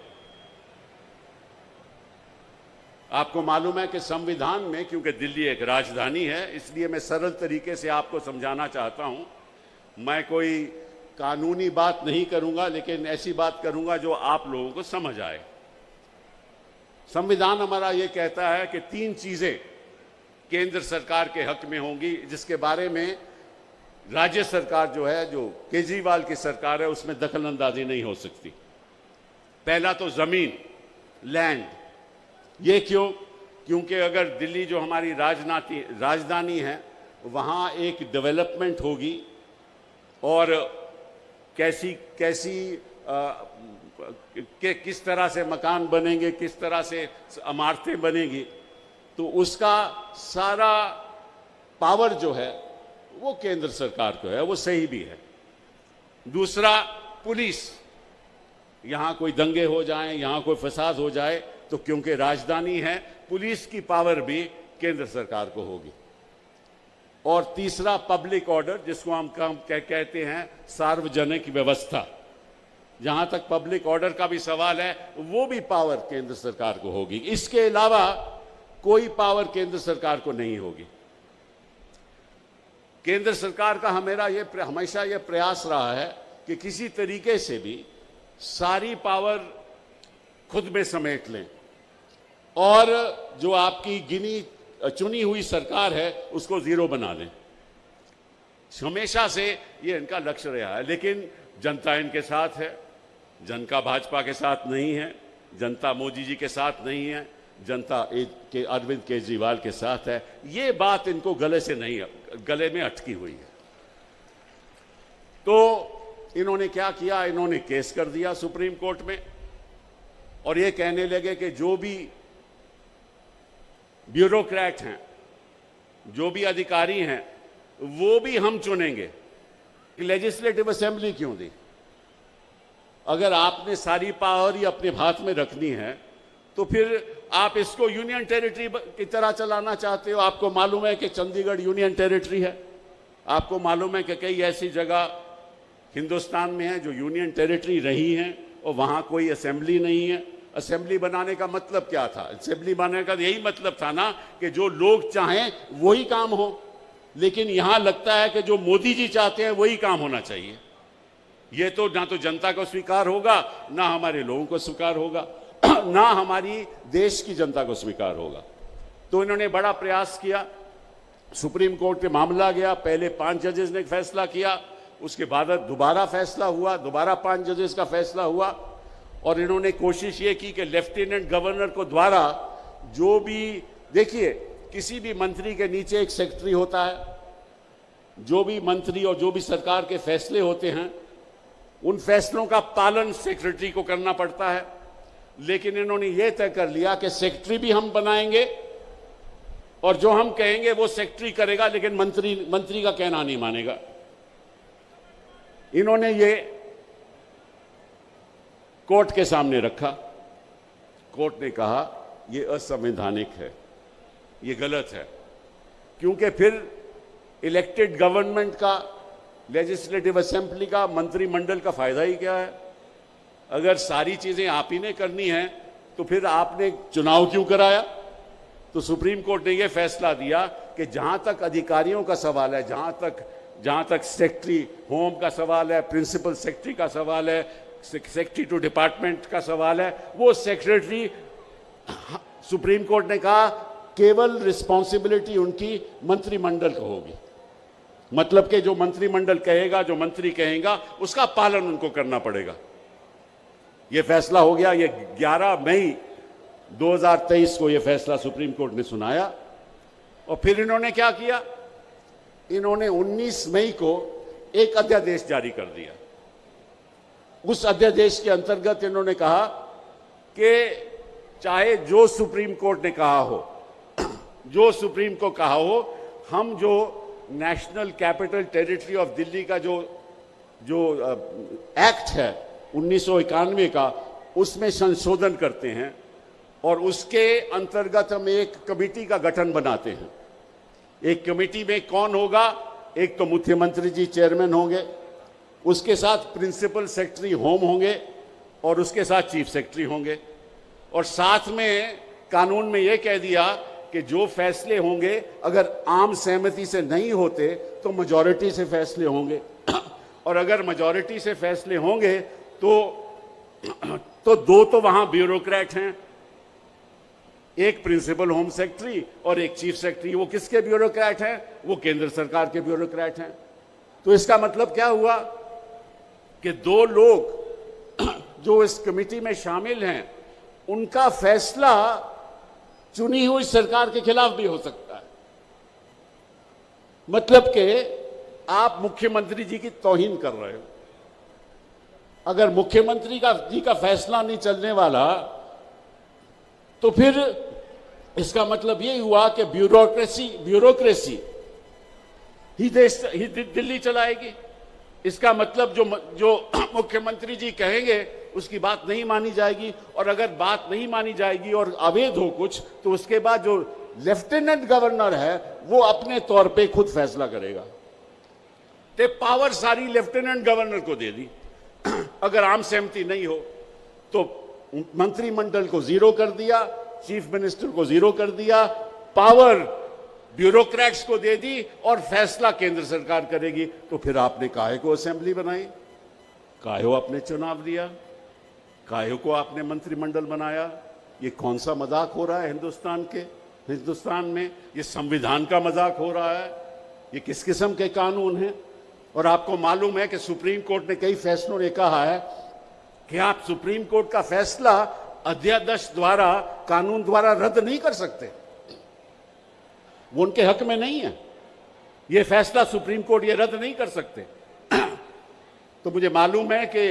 आपको मालूम है कि संविधान में, क्योंकि दिल्ली एक राजधानी है, इसलिए मैं सरल तरीके से आपको समझाना चाहता हूं। मैं कोई कानूनी बात नहीं करूंगा, लेकिन ऐसी बात करूंगा जो आप लोगों को समझ आए। संविधान हमारा यह कहता है कि 3 चीजें केंद्र सरकार के हक में होंगी, जिसके बारे में राज्य सरकार जो है, जो केजरीवाल की सरकार है, उसमें दखल अंदाजी नहीं हो सकती। पहला तो जमीन, लैंड। ये क्यों? क्योंकि अगर दिल्ली जो हमारी राजधानी है, वहाँ एक डेवलपमेंट होगी और किस तरह से मकान बनेंगे, किस तरह से इमारतें बनेगी, तो उसका सारा पावर जो है वो केंद्र सरकार को है, वो सही भी है। दूसरा, पुलिस। यहां कोई दंगे हो जाएं, यहां कोई फसाद हो जाए, तो क्योंकि राजधानी है, पुलिस की पावर भी केंद्र सरकार को होगी। और तीसरा, पब्लिक ऑर्डर, जिसको हम कहते हैं सार्वजनिक व्यवस्था। जहां तक पब्लिक ऑर्डर का भी सवाल है, वो भी पावर केंद्र सरकार को होगी। इसके अलावा कोई पावर केंद्र सरकार को नहीं होगी। केंद्र सरकार का हमेशा यह प्रयास रहा है कि किसी तरीके से भी सारी पावर खुद में समेट लें और जो आपकी चुनी हुई सरकार है उसको जीरो बना दें। हमेशा से ये इनका लक्ष्य रहा है, लेकिन जनता इनके साथ है। जनता भाजपा के साथ नहीं है, जनता मोदी जी के साथ नहीं है, जनता के अरविंद केजरीवाल के साथ है। ये बात इनको गले में अटकी हुई है। तो इन्होंने क्या किया, इन्होंने केस कर दिया सुप्रीम कोर्ट में और ये कहने लगे कि जो भी ब्यूरोक्रेट हैं, जो भी अधिकारी हैं, वो भी हम चुनेंगे। लेजिस्लेटिव असेंबली क्यों दी? अगर आपने सारी पावर ही अपने हाथ में रखनी है तो फिर आप इसको यूनियन टेरिटरी की तरह चलाना चाहते हो। आपको मालूम है कि चंडीगढ़ यूनियन टेरिटरी है, आपको मालूम है कि कई ऐसी जगह हिंदुस्तान में है जो यूनियन टेरिटरी रही हैं और वहां कोई असेंबली नहीं है। असेंबली बनाने का मतलब क्या था? असेंबली बनाने का यही मतलब था ना कि जो लोग चाहें वही काम हो, लेकिन यहां लगता है कि जो मोदी जी चाहते हैं वही काम होना चाहिए। ये तो ना तो जनता को स्वीकार होगा, ना हमारे लोगों को स्वीकार होगा, ना हमारी देश की जनता को स्वीकार होगा। तो इन्होंने बड़ा प्रयास किया, सुप्रीम कोर्ट पे मामला गया। पहले 5 जजेस ने फैसला किया, उसके बाद दोबारा फैसला हुआ, दोबारा 5 जजेस का फैसला हुआ और इन्होंने कोशिश ये की कि लेफ्टिनेंट गवर्नर को द्वारा जो भी, देखिए किसी भी मंत्री के नीचे एक सेक्रेटरी होता है, जो भी मंत्री और जो भी सरकार के फैसले होते हैं उन फैसलों का पालन सेक्रेटरी को करना पड़ता है। लेकिन इन्होंने ये तय कर लिया कि सेक्रेटरी भी हम बनाएंगे और जो हम कहेंगे वो सेक्रेटरी करेगा, लेकिन मंत्री का कहना नहीं मानेगा। इन्होंने ये कोर्ट के सामने रखा। कोर्ट ने कहा ये असंवैधानिक है, ये गलत है, क्योंकि फिर इलेक्टेड गवर्नमेंट का, लेजिस्लेटिव असेंबली का, मंत्रिमंडल का फायदा ही क्या है? अगर सारी चीजें आप ही ने करनी है तो फिर आपने चुनाव क्यों कराया? तो सुप्रीम कोर्ट ने यह फैसला दिया कि जहां तक अधिकारियों का सवाल है, जहां तक सेक्रेटरी होम का सवाल है, प्रिंसिपल सेक्रेटरी का सवाल है, सेक्रेटरी टू डिपार्टमेंट का सवाल है, वो सेक्रेटरी, सुप्रीम कोर्ट ने कहा केवल रिस्पॉन्सिबिलिटी उनकी मंत्रिमंडल को होगी। मतलब कि जो मंत्रिमंडल कहेगा, जो मंत्री कहेगा, उसका पालन उनको करना पड़ेगा। यह फैसला हो गया। ये 11 मई 2023 को यह फैसला सुप्रीम कोर्ट ने सुनाया। और फिर इन्होंने क्या किया? इन्होंने 19 मई को एक अध्यादेश जारी कर दिया। उस अध्यादेश के अंतर्गत इन्होंने कहा कि चाहे जो सुप्रीम कोर्ट ने कहा हो, जो सुप्रीम को कहा हो, हम जो national capital territory of Delhi का जो एक्ट है 1991 का, उसमें संशोधन करते हैं और उसके अंतर्गत हम एक कमेटी का गठन बनाते हैं। एक कमेटी में कौन होगा? एक तो मुख्यमंत्री जी चेयरमैन होंगे, उसके साथ प्रिंसिपल सेक्रेटरी होम होंगे और उसके साथ चीफ सेक्रेटरी होंगे, और साथ में कानून में यह कह दिया कि जो फैसले होंगे अगर आम सहमति से नहीं होते तो मेजॉरिटी से फैसले होंगे, और अगर मेजॉरिटी से फैसले होंगे तो दो तो वहां ब्यूरोक्रेट हैं, एक प्रिंसिपल होम सेक्रेटरी और एक चीफ सेक्रेटरी। वो किसके ब्यूरोक्रेट हैं? वो केंद्र सरकार के ब्यूरोक्रेट हैं। तो इसका मतलब क्या हुआ कि दो लोग जो इस कमेटी में शामिल हैं, उनका फैसला चुनी हुई सरकार के खिलाफ भी हो सकता है। मतलब कि आप मुख्यमंत्री जी की तौहीन कर रहे हो। अगर मुख्यमंत्री जी का फैसला नहीं चलने वाला तो फिर इसका मतलब यही हुआ कि ब्यूरोक्रेसी ही दिल्ली चलाएगी। इसका मतलब जो मुख्यमंत्री जी कहेंगे उसकी बात नहीं मानी जाएगी, और अगर बात नहीं मानी जाएगी और अवैध हो कुछ, तो उसके बाद जो लेफ्टिनेंट गवर्नर है वो अपने तौर पे खुद फैसला करेगा। ते पावर सारी लेफ्टिनेंट गवर्नर को दे दी। अगर आम सहमति नहीं हो तो मंत्रिमंडल को जीरो कर दिया, चीफ मिनिस्टर को जीरो कर दिया, पावर ब्यूरोक्रेट्स को दे दी और फैसला केंद्र सरकार करेगी। तो फिर आपने काहे को असेंबली बनाई, काहे को आपने चुनाव दिया, काहे को आपने मंत्रिमंडल बनाया? ये कौन सा मजाक हो रहा है हिंदुस्तान में? ये संविधान का मजाक हो रहा है? ये किस किस्म के कानून हैं? और आपको मालूम है कि सुप्रीम कोर्ट ने कई फैसलों ने कहा है कि आप सुप्रीम कोर्ट का फैसला अध्यादेश द्वारा, कानून द्वारा रद्द नहीं कर सकते। वो उनके हक में नहीं है। ये फैसला सुप्रीम कोर्ट ये रद्द नहीं कर सकते। तो मुझे मालूम है कि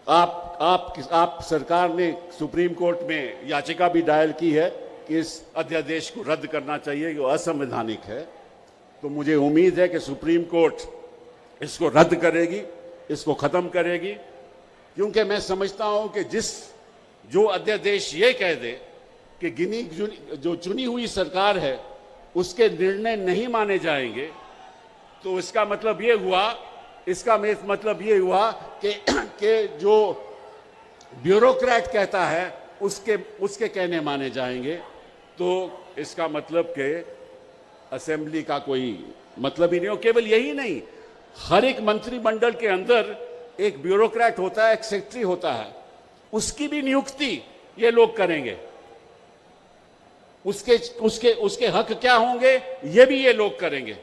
आप सरकार ने सुप्रीम कोर्ट में याचिका भी दायर की है कि इस अध्यादेश को रद्द करना चाहिए, जो असंवैधानिक है। तो मुझे उम्मीद है कि सुप्रीम कोर्ट इसको रद्द करेगी, इसको खत्म करेगी, क्योंकि मैं समझता हूं कि जो अध्यादेश ये कह दे कि जो चुनी हुई सरकार है उसके निर्णय नहीं माने जाएंगे, तो इसका मतलब ये हुआ कि जो ब्यूरोक्रेट कहता है उसके कहने माने जाएंगे। तो इसका मतलब कि असेंबली का कोई मतलब ही नहीं हो। केवल यही नहीं, हर एक मंत्रिमंडल के अंदर एक ब्यूरोक्रेट होता है, एक सेक्रेटरी होता है, उसकी भी नियुक्ति ये लोग करेंगे। उसके हक क्या होंगे ये भी ये लोग करेंगे।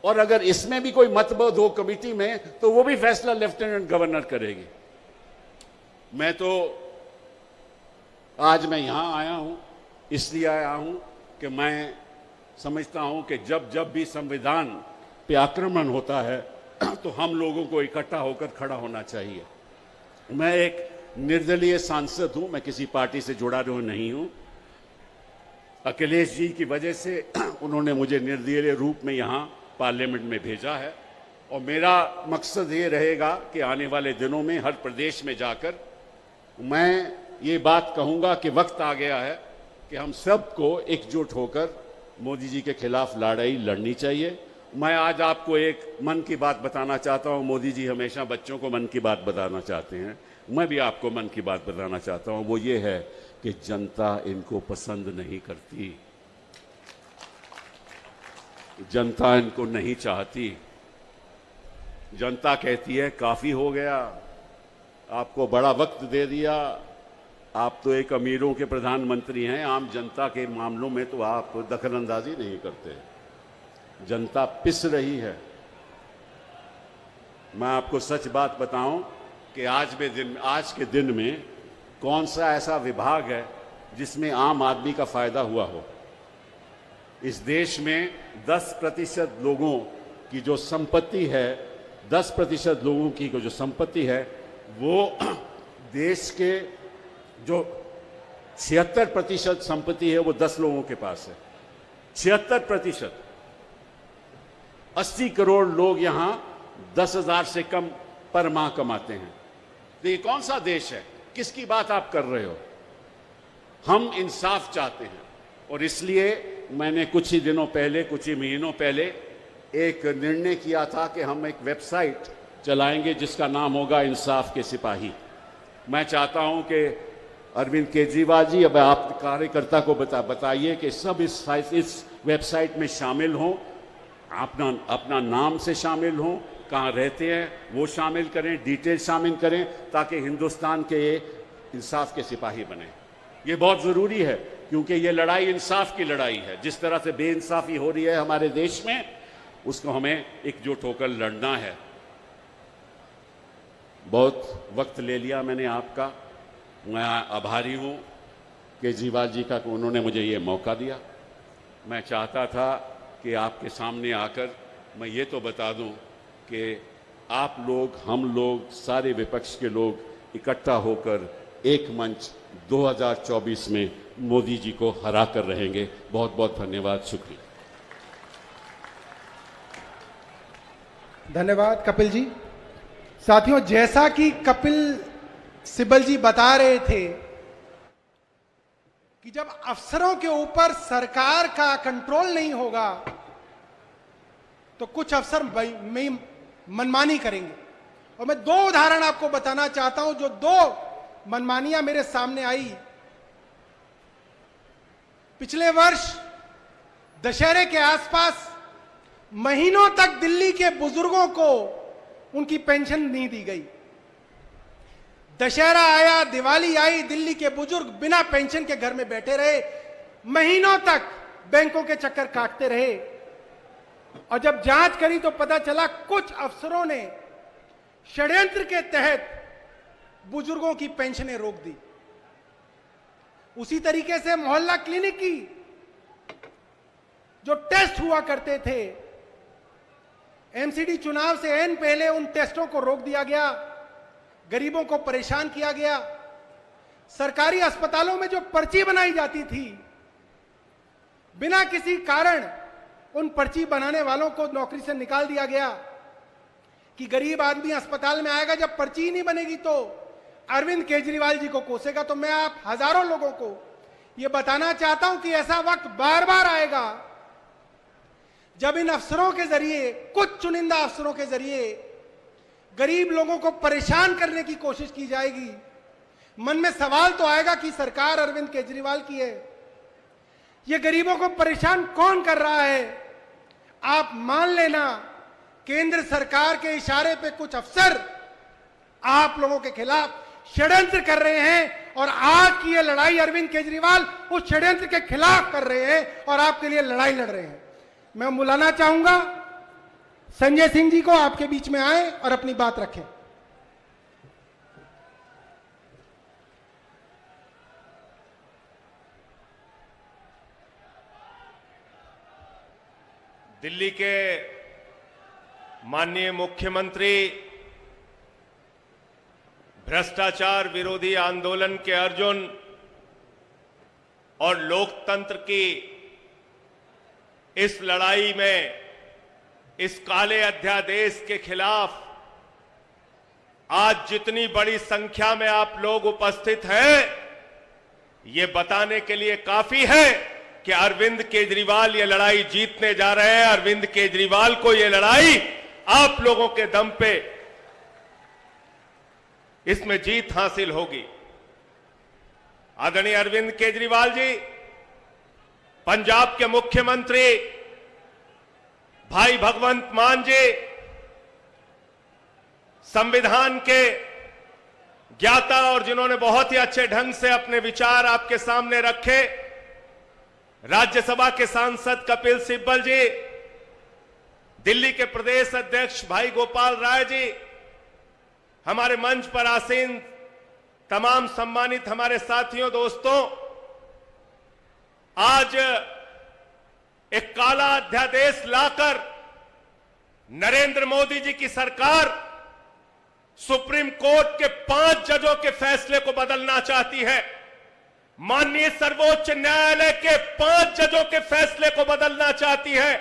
और अगर इसमें भी कोई मतभेद हो कमेटी में तो वो भी फैसला लेफ्टिनेंट गवर्नर करेगी। आज मैं यहां आया हूं, इसलिए आया हूं कि मैं समझता हूं कि जब भी संविधान पे आक्रमण होता है तो हम लोगों को इकट्ठा होकर खड़ा होना चाहिए। मैं एक निर्दलीय सांसद हूं, मैं किसी पार्टी से जुड़ा नहीं हूं। अखिलेश जी की वजह से उन्होंने मुझे निर्दलीय रूप में यहां पार्लियामेंट में भेजा है, और मेरा मकसद ये रहेगा कि आने वाले दिनों में हर प्रदेश में जाकर मैं ये बात कहूंगा कि वक्त आ गया है कि हम सबको एकजुट होकर मोदी जी के खिलाफ लड़ाई लड़नी चाहिए। मैं आज आपको एक मन की बात बताना चाहता हूं। मोदी जी हमेशा बच्चों को मन की बात बताना चाहते हैं, मैं भी आपको मन की बात बताना चाहता हूं। वो ये है कि जनता इनको पसंद नहीं करती, जनता इनको नहीं चाहती। जनता कहती है काफी हो गया, आपको बड़ा वक्त दे दिया, आप तो एक अमीरों के प्रधानमंत्री हैं, आम जनता के मामलों में तो आप दखलंदाजी नहीं करते। जनता पिस रही है। मैं आपको सच बात बताऊं कि आज के दिन में कौन सा ऐसा विभाग है जिसमें आम आदमी का फायदा हुआ हो? इस देश में 10% लोगों की जो संपत्ति है, 10% लोगों की जो संपत्ति है, वो देश के जो 76% संपत्ति है वो 10 लोगों के पास है। 76%। 80 करोड़ लोग यहां 10,000 से कम पर माह कमाते हैं। तो ये कौन सा देश है? किसकी बात आप कर रहे हो? हम इंसाफ चाहते हैं और इसलिए मैंने कुछ ही दिनों पहले, कुछ ही महीनों पहले एक निर्णय किया था कि हम एक वेबसाइट चलाएंगे जिसका नाम होगा इंसाफ के सिपाही। मैं चाहता हूं कि अरविंद केजरीवाल जी, अब आप कार्यकर्ता को बताइए कि सब इस वेबसाइट में शामिल हों, अपना नाम से शामिल हों, कहाँ रहते हैं वो शामिल करें, डिटेल शामिल करें, ताकि हिंदुस्तान के ये इंसाफ के सिपाही बने। ये बहुत ज़रूरी है क्योंकि ये लड़ाई इंसाफ की लड़ाई है। जिस तरह से बेइंसाफ़ी हो रही है हमारे देश में, उसको हमें एकजुट होकर लड़ना है। बहुत वक्त ले लिया मैंने आपका, मैं आभारी हूँ केजरीवाल जी का कि उन्होंने मुझे ये मौका दिया। मैं चाहता था कि आपके सामने आकर मैं ये तो बता दूं कि आप लोग, हम लोग, सारे विपक्ष के लोग इकट्ठा होकर एक मंच 2024 में मोदी जी को हरा कर रहेंगे। बहुत बहुत धन्यवाद, शुक्रिया। धन्यवाद कपिल जी। साथियों, जैसा कि कपिल सिब्बल जी बता रहे थे कि जब अफसरों के ऊपर सरकार का कंट्रोल नहीं होगा तो कुछ अफसर मनमानी करेंगे। और मैं 2 उदाहरण आपको बताना चाहता हूं, जो 2 मनमानियां मेरे सामने आई। पिछले वर्ष दशहरे के आसपास महीनों तक दिल्ली के बुजुर्गों को उनकी पेंशन नहीं दी गई। दशहरा आया, दिवाली आई, दिल्ली के बुजुर्ग बिना पेंशन के घर में बैठे रहे, महीनों तक बैंकों के चक्कर काटते रहे। और जब जांच करी तो पता चला कुछ अफसरों ने षड्यंत्र के तहत बुजुर्गों की पेंशनें रोक दी। उसी तरीके से मोहल्ला क्लिनिक की जो टेस्ट हुआ करते थे, एमसीडी चुनाव से एन पहले उन टेस्टों को रोक दिया गया, गरीबों को परेशान किया गया। सरकारी अस्पतालों में जो पर्ची बनाई जाती थी, बिना किसी कारण उन पर्ची बनाने वालों को नौकरी से निकाल दिया गया कि गरीब आदमी अस्पताल में आएगा, जब पर्ची ही नहीं बनेगी तो अरविंद केजरीवाल जी को कोसेगा। तो मैं आप हजारों लोगों को यह बताना चाहता हूं कि ऐसा वक्त बार बार आएगा जब इन अफसरों के जरिए, कुछ चुनिंदा अफसरों के जरिए गरीब लोगों को परेशान करने की कोशिश की जाएगी। मन में सवाल तो आएगा कि सरकार अरविंद केजरीवाल की है, ये गरीबों को परेशान कौन कर रहा है? आप मान लेना केंद्र सरकार के इशारे पे कुछ अफसर आप लोगों के खिलाफ षड्यंत्र कर रहे हैं और आज की ये लड़ाई अरविंद केजरीवाल उस षड्यंत्र के खिलाफ कर रहे हैं और आपके लिए लड़ाई लड़ रहे हैं। मैं बुलाना चाहूंगा संजय सिंह जी को, आपके बीच में आए और अपनी बात रखें। दिल्ली के माननीय मुख्यमंत्री भ्रष्टाचार विरोधी आंदोलन के अर्जुन और लोकतंत्र की इस लड़ाई में, इस काले अध्यादेश के खिलाफ आज जितनी बड़ी संख्या में आप लोग उपस्थित हैं, ये बताने के लिए काफी है कि अरविंद केजरीवाल ये लड़ाई जीतने जा रहे हैं। अरविंद केजरीवाल को ये लड़ाई आप लोगों के दम पे इसमें जीत हासिल होगी। आदरणीय अरविंद केजरीवाल जी पंजाब के मुख्यमंत्री भाई भगवंत मान जी, संविधान के ज्ञाता और जिन्होंने बहुत ही अच्छे ढंग से अपने विचार आपके सामने रखे, राज्यसभा के सांसद कपिल सिब्बल जी, दिल्ली के प्रदेश अध्यक्ष भाई गोपाल राय जी, हमारे मंच पर आसीन तमाम सम्मानित हमारे साथियों, दोस्तों, आज एक काला अध्यादेश लाकर नरेंद्र मोदी जी की सरकार सुप्रीम कोर्ट के 5 जजों के फैसले को बदलना चाहती है। माननीय सर्वोच्च न्यायालय के 5 जजों के फैसले को बदलना चाहती है।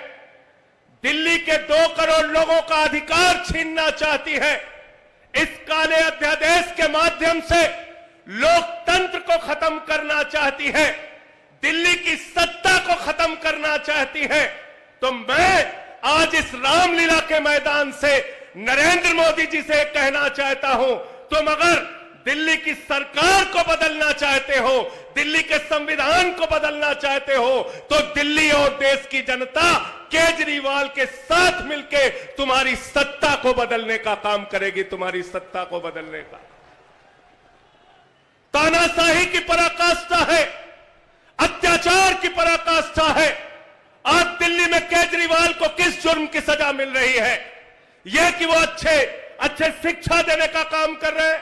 दिल्ली के 2 करोड़ लोगों का अधिकार छीनना चाहती है। इस काले अध्यादेश के माध्यम से लोकतंत्र को खत्म करना चाहती है, दिल्ली की सत्ता को खत्म करना चाहती है। तो मैं आज इस रामलीला के मैदान से नरेंद्र मोदी जी से कहना चाहता हूं, तुम अगर दिल्ली की सरकार को बदलना चाहते हो, दिल्ली के संविधान को बदलना चाहते हो, तो दिल्ली और देश की जनता केजरीवाल के साथ मिलकर तुम्हारी सत्ता को बदलने का काम करेगी, तुम्हारी सत्ता को बदलने का। तानाशाही की पराकाष्ठा है, अत्याचार की पराकाष्ठा है। आज दिल्ली में केजरीवाल को किस जुर्म की सजा मिल रही है? यह कि वो अच्छे शिक्षा देने का काम कर रहे हैं,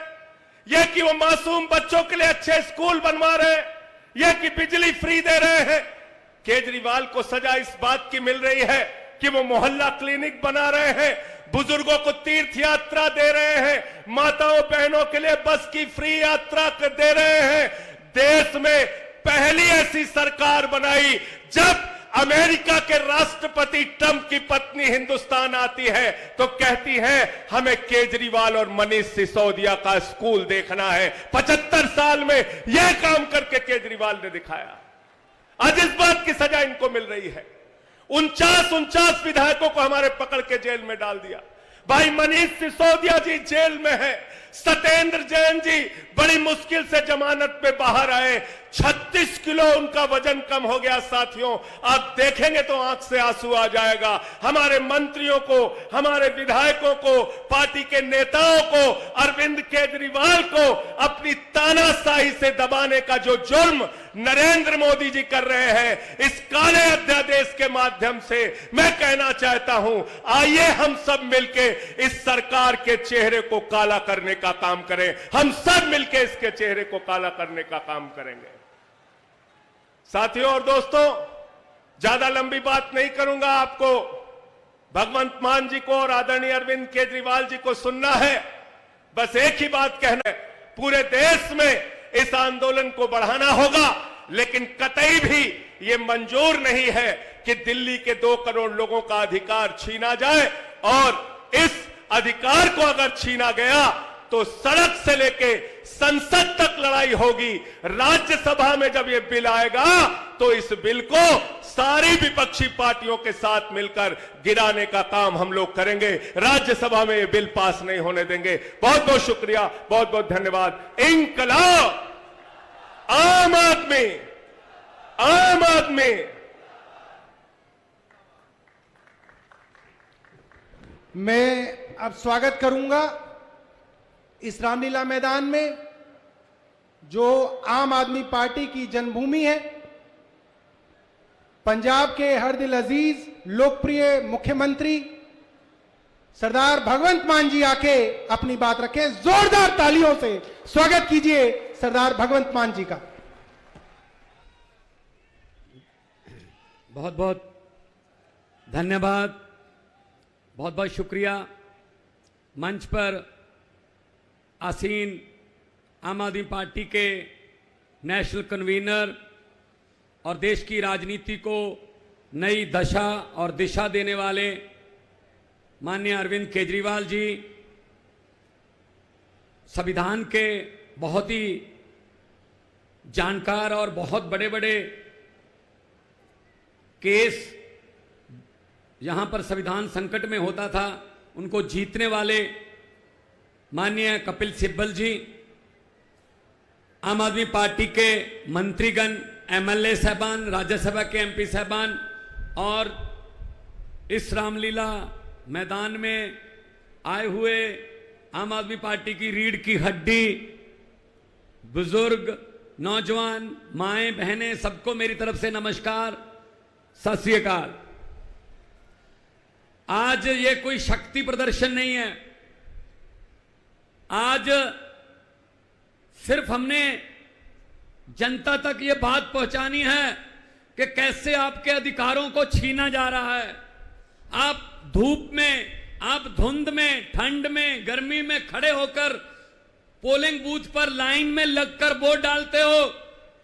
यह कि वो मासूम बच्चों के लिए अच्छे स्कूल बनवा रहे हैं, यह कि बिजली फ्री दे रहे हैं। केजरीवाल को सजा इस बात की मिल रही है कि वो मोहल्ला क्लिनिक बना रहे हैं, बुजुर्गों को तीर्थ यात्रा दे रहे हैं, माताओं बहनों के लिए बस की फ्री यात्रा दे रहे हैं। देश में पहली ऐसी सरकार बनाई जब अमेरिका के राष्ट्रपति ट्रंप की पत्नी हिंदुस्तान आती है तो कहती है हमें केजरीवाल और मनीष सिसोदिया का स्कूल देखना है। 75 साल में यह काम करके केजरीवाल ने दिखाया। आज इस बात की सजा इनको मिल रही है। 49 विधायकों को हमारे पकड़ के जेल में डाल दिया। भाई मनीष सिसोदिया जी जेल में है, सत्येंद्र जैन जी बड़ी मुश्किल से जमानत पे बाहर आए, 36 किलो उनका वजन कम हो गया। साथियों, आप देखेंगे तो आंख से आंसू आ जाएगा। हमारे मंत्रियों को, हमारे विधायकों को, पार्टी के नेताओं को, अरविंद केजरीवाल को अपनी तानाशाही से दबाने का जो जुर्म नरेंद्र मोदी जी कर रहे हैं, इस काले अध्यादेश के माध्यम से मैं कहना चाहता हूं, आइए हम सब मिलके इस सरकार के चेहरे को काला करने का काम करें। हम सब मिलके इसके चेहरे को काला करने का काम करेंगे। साथियों और दोस्तों, ज्यादा लंबी बात नहीं करूंगा। आपको भगवंत मान जी को और आदरणीय अरविंद केजरीवाल जी को सुनना है। बस एक ही बात कहना है, पूरे देश में इस आंदोलन को बढ़ाना होगा, लेकिन कतई भी ये मंजूर नहीं है कि दिल्ली के 2 करोड़ लोगों का अधिकार छीना जाए। और इस अधिकार को अगर छीना गया तो सड़क से लेके संसद तक लड़ाई होगी। राज्यसभा में जब ये बिल आएगा तो इस बिल को सारी विपक्षी पार्टियों के साथ मिलकर गिराने का काम हम लोग करेंगे। राज्यसभा में ये बिल पास नहीं होने देंगे। बहुत बहुत शुक्रिया, बहुत बहुत धन्यवाद। इंकलाब, आम आदमी, आम आदमी। मैं अब स्वागत करूंगा इस रामलीला मैदान में, जो आम आदमी पार्टी की जन्मभूमि है, पंजाब के हर दिल अजीज लोकप्रिय मुख्यमंत्री सरदार भगवंत मान जी आके अपनी बात रखें। जोरदार तालियों से स्वागत कीजिए सरदार भगवंत मान जी का। बहुत बहुत धन्यवाद, बहुत बहुत शुक्रिया। मंच पर आसीन आम आदमी पार्टी के नेशनल कन्वीनर और देश की राजनीति को नई दशा और दिशा देने वाले माननीय अरविंद केजरीवाल जी, संविधान के बहुत ही जानकार और बहुत बड़े बड़े केस यहां पर संविधान संकट में होता था उनको जीतने वाले माननीय कपिल सिब्बल जी, आम आदमी पार्टी के मंत्रीगण, एमएलए साहबान, राज्यसभा के एमपी साहबान और इस रामलीला मैदान में आए हुए आम आदमी पार्टी की रीढ़ की हड्डी, बुजुर्ग, नौजवान, माएं, बहनें, सबको मेरी तरफ से नमस्कार, सत श्री अकाल। आज ये कोई शक्ति प्रदर्शन नहीं है। आज सिर्फ हमने जनता तक ये बात पहुंचानी है कि कैसे आपके अधिकारों को छीना जा रहा है। आप धूप में, आप धुंध में, ठंड में, गर्मी में खड़े होकर पोलिंग बूथ पर लाइन में लगकर वोट डालते हो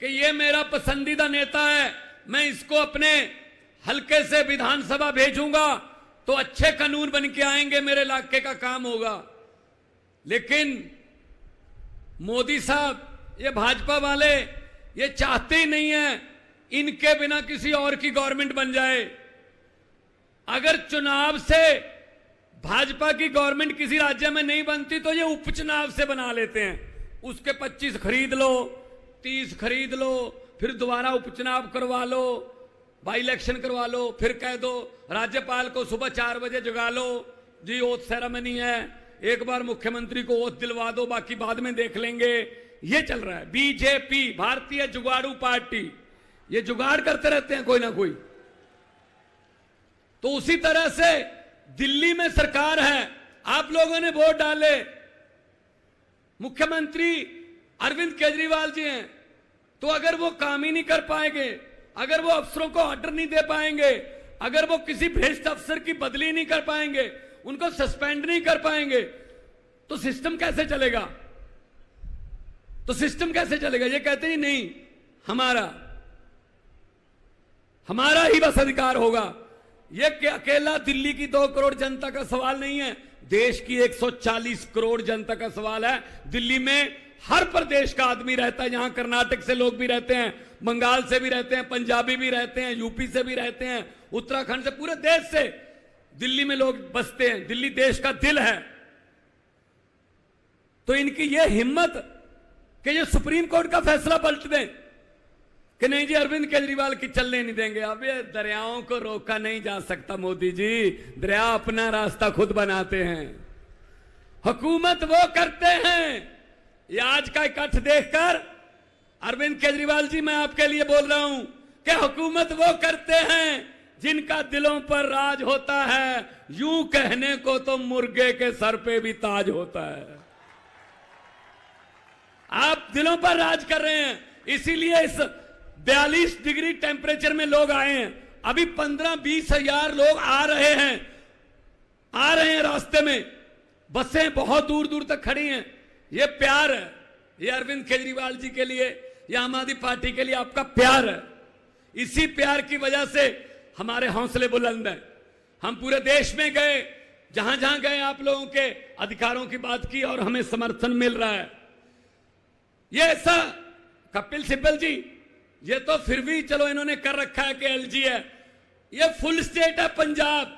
कि ये मेरा पसंदीदा नेता है, मैं इसको अपने हल्के से विधानसभा भेजूंगा तो अच्छे कानून बन के आएंगे, मेरे इलाके का काम होगा। लेकिन मोदी साहब, ये भाजपा वाले ये चाहते ही नहीं है इनके बिना किसी और की गवर्नमेंट बन जाए। अगर चुनाव से भाजपा की गवर्नमेंट किसी राज्य में नहीं बनती तो ये उपचुनाव से बना लेते हैं। उसके 25 खरीद लो, 30 खरीद लो, फिर दोबारा उपचुनाव करवा लो, बाई इलेक्शन करवा लो, फिर कह दो राज्यपाल को सुबह 4 बजे जगा लो, जी ओथ सेरेमनी है, एक बार मुख्यमंत्री को ओथ दिलवा दो, बाकी बाद में देख लेंगे। ये चल रहा है। बीजेपी, भारतीय जुगाड़ू पार्टी, ये जुगाड़ करते रहते हैं कोई ना कोई। तो उसी तरह से दिल्ली में सरकार है, आप लोगों ने वोट डाले, मुख्यमंत्री अरविंद केजरीवाल जी हैं, तो अगर वो काम ही नहीं कर पाएंगे, अगर वो अफसरों को ऑर्डर नहीं दे पाएंगे, अगर वो किसी भ्रष्ट अफसर की बदली नहीं कर पाएंगे, उनको सस्पेंड नहीं कर पाएंगे, तो सिस्टम कैसे चलेगा? तो सिस्टम कैसे चलेगा? ये कहते हैं नहीं, हमारा ही बस अधिकार होगा। ये अकेला दिल्ली की 2 करोड़ जनता का सवाल नहीं है, देश की 140 करोड़ जनता का सवाल है। दिल्ली में हर प्रदेश का आदमी रहता है, यहां कर्नाटक से लोग भी रहते हैं, बंगाल से भी रहते हैं, पंजाबी भी रहते हैं, यूपी से भी रहते हैं, उत्तराखंड से, पूरे देश से दिल्ली में लोग बसते हैं। दिल्ली देश का दिल है। तो इनकी ये हिम्मत कि ये सुप्रीम कोर्ट का फैसला पलट दें कि नहीं जी अरविंद केजरीवाल की चलने नहीं देंगे। अब ये दरियाओं को रोका नहीं जा सकता मोदी जी, दरिया अपना रास्ता खुद बनाते हैं, हुकूमत वो करते हैं। ये आज का इकट्ठ देखकर अरविंद केजरीवाल जी, मैं आपके लिए बोल रहा हूं कि हुकूमत वो करते हैं जिनका दिलों पर राज होता है। यूं कहने को तो मुर्गे के सर पे भी ताज होता है। आप दिलों पर राज कर रहे हैं, इसीलिए इस 42 डिग्री टेम्परेचर में लोग आए हैं। अभी 15-20 हजार लोग आ रहे हैं रास्ते में, बसें बहुत दूर दूर तक खड़ी हैं। ये प्यार है, ये अरविंद केजरीवाल जी के लिए, ये आम आदमी पार्टी के लिए आपका प्यार है। इसी प्यार की वजह से हमारे हौसले बुलंद हैं। हम पूरे देश में गए, जहां जहां गए आप लोगों के अधिकारों की बात की और हमें समर्थन मिल रहा है। ये ऐसा कपिल सिब्बल जी, ये तो फिर भी चलो इन्होंने कर रखा है कि एलजी है, ये फुल स्टेट है पंजाब।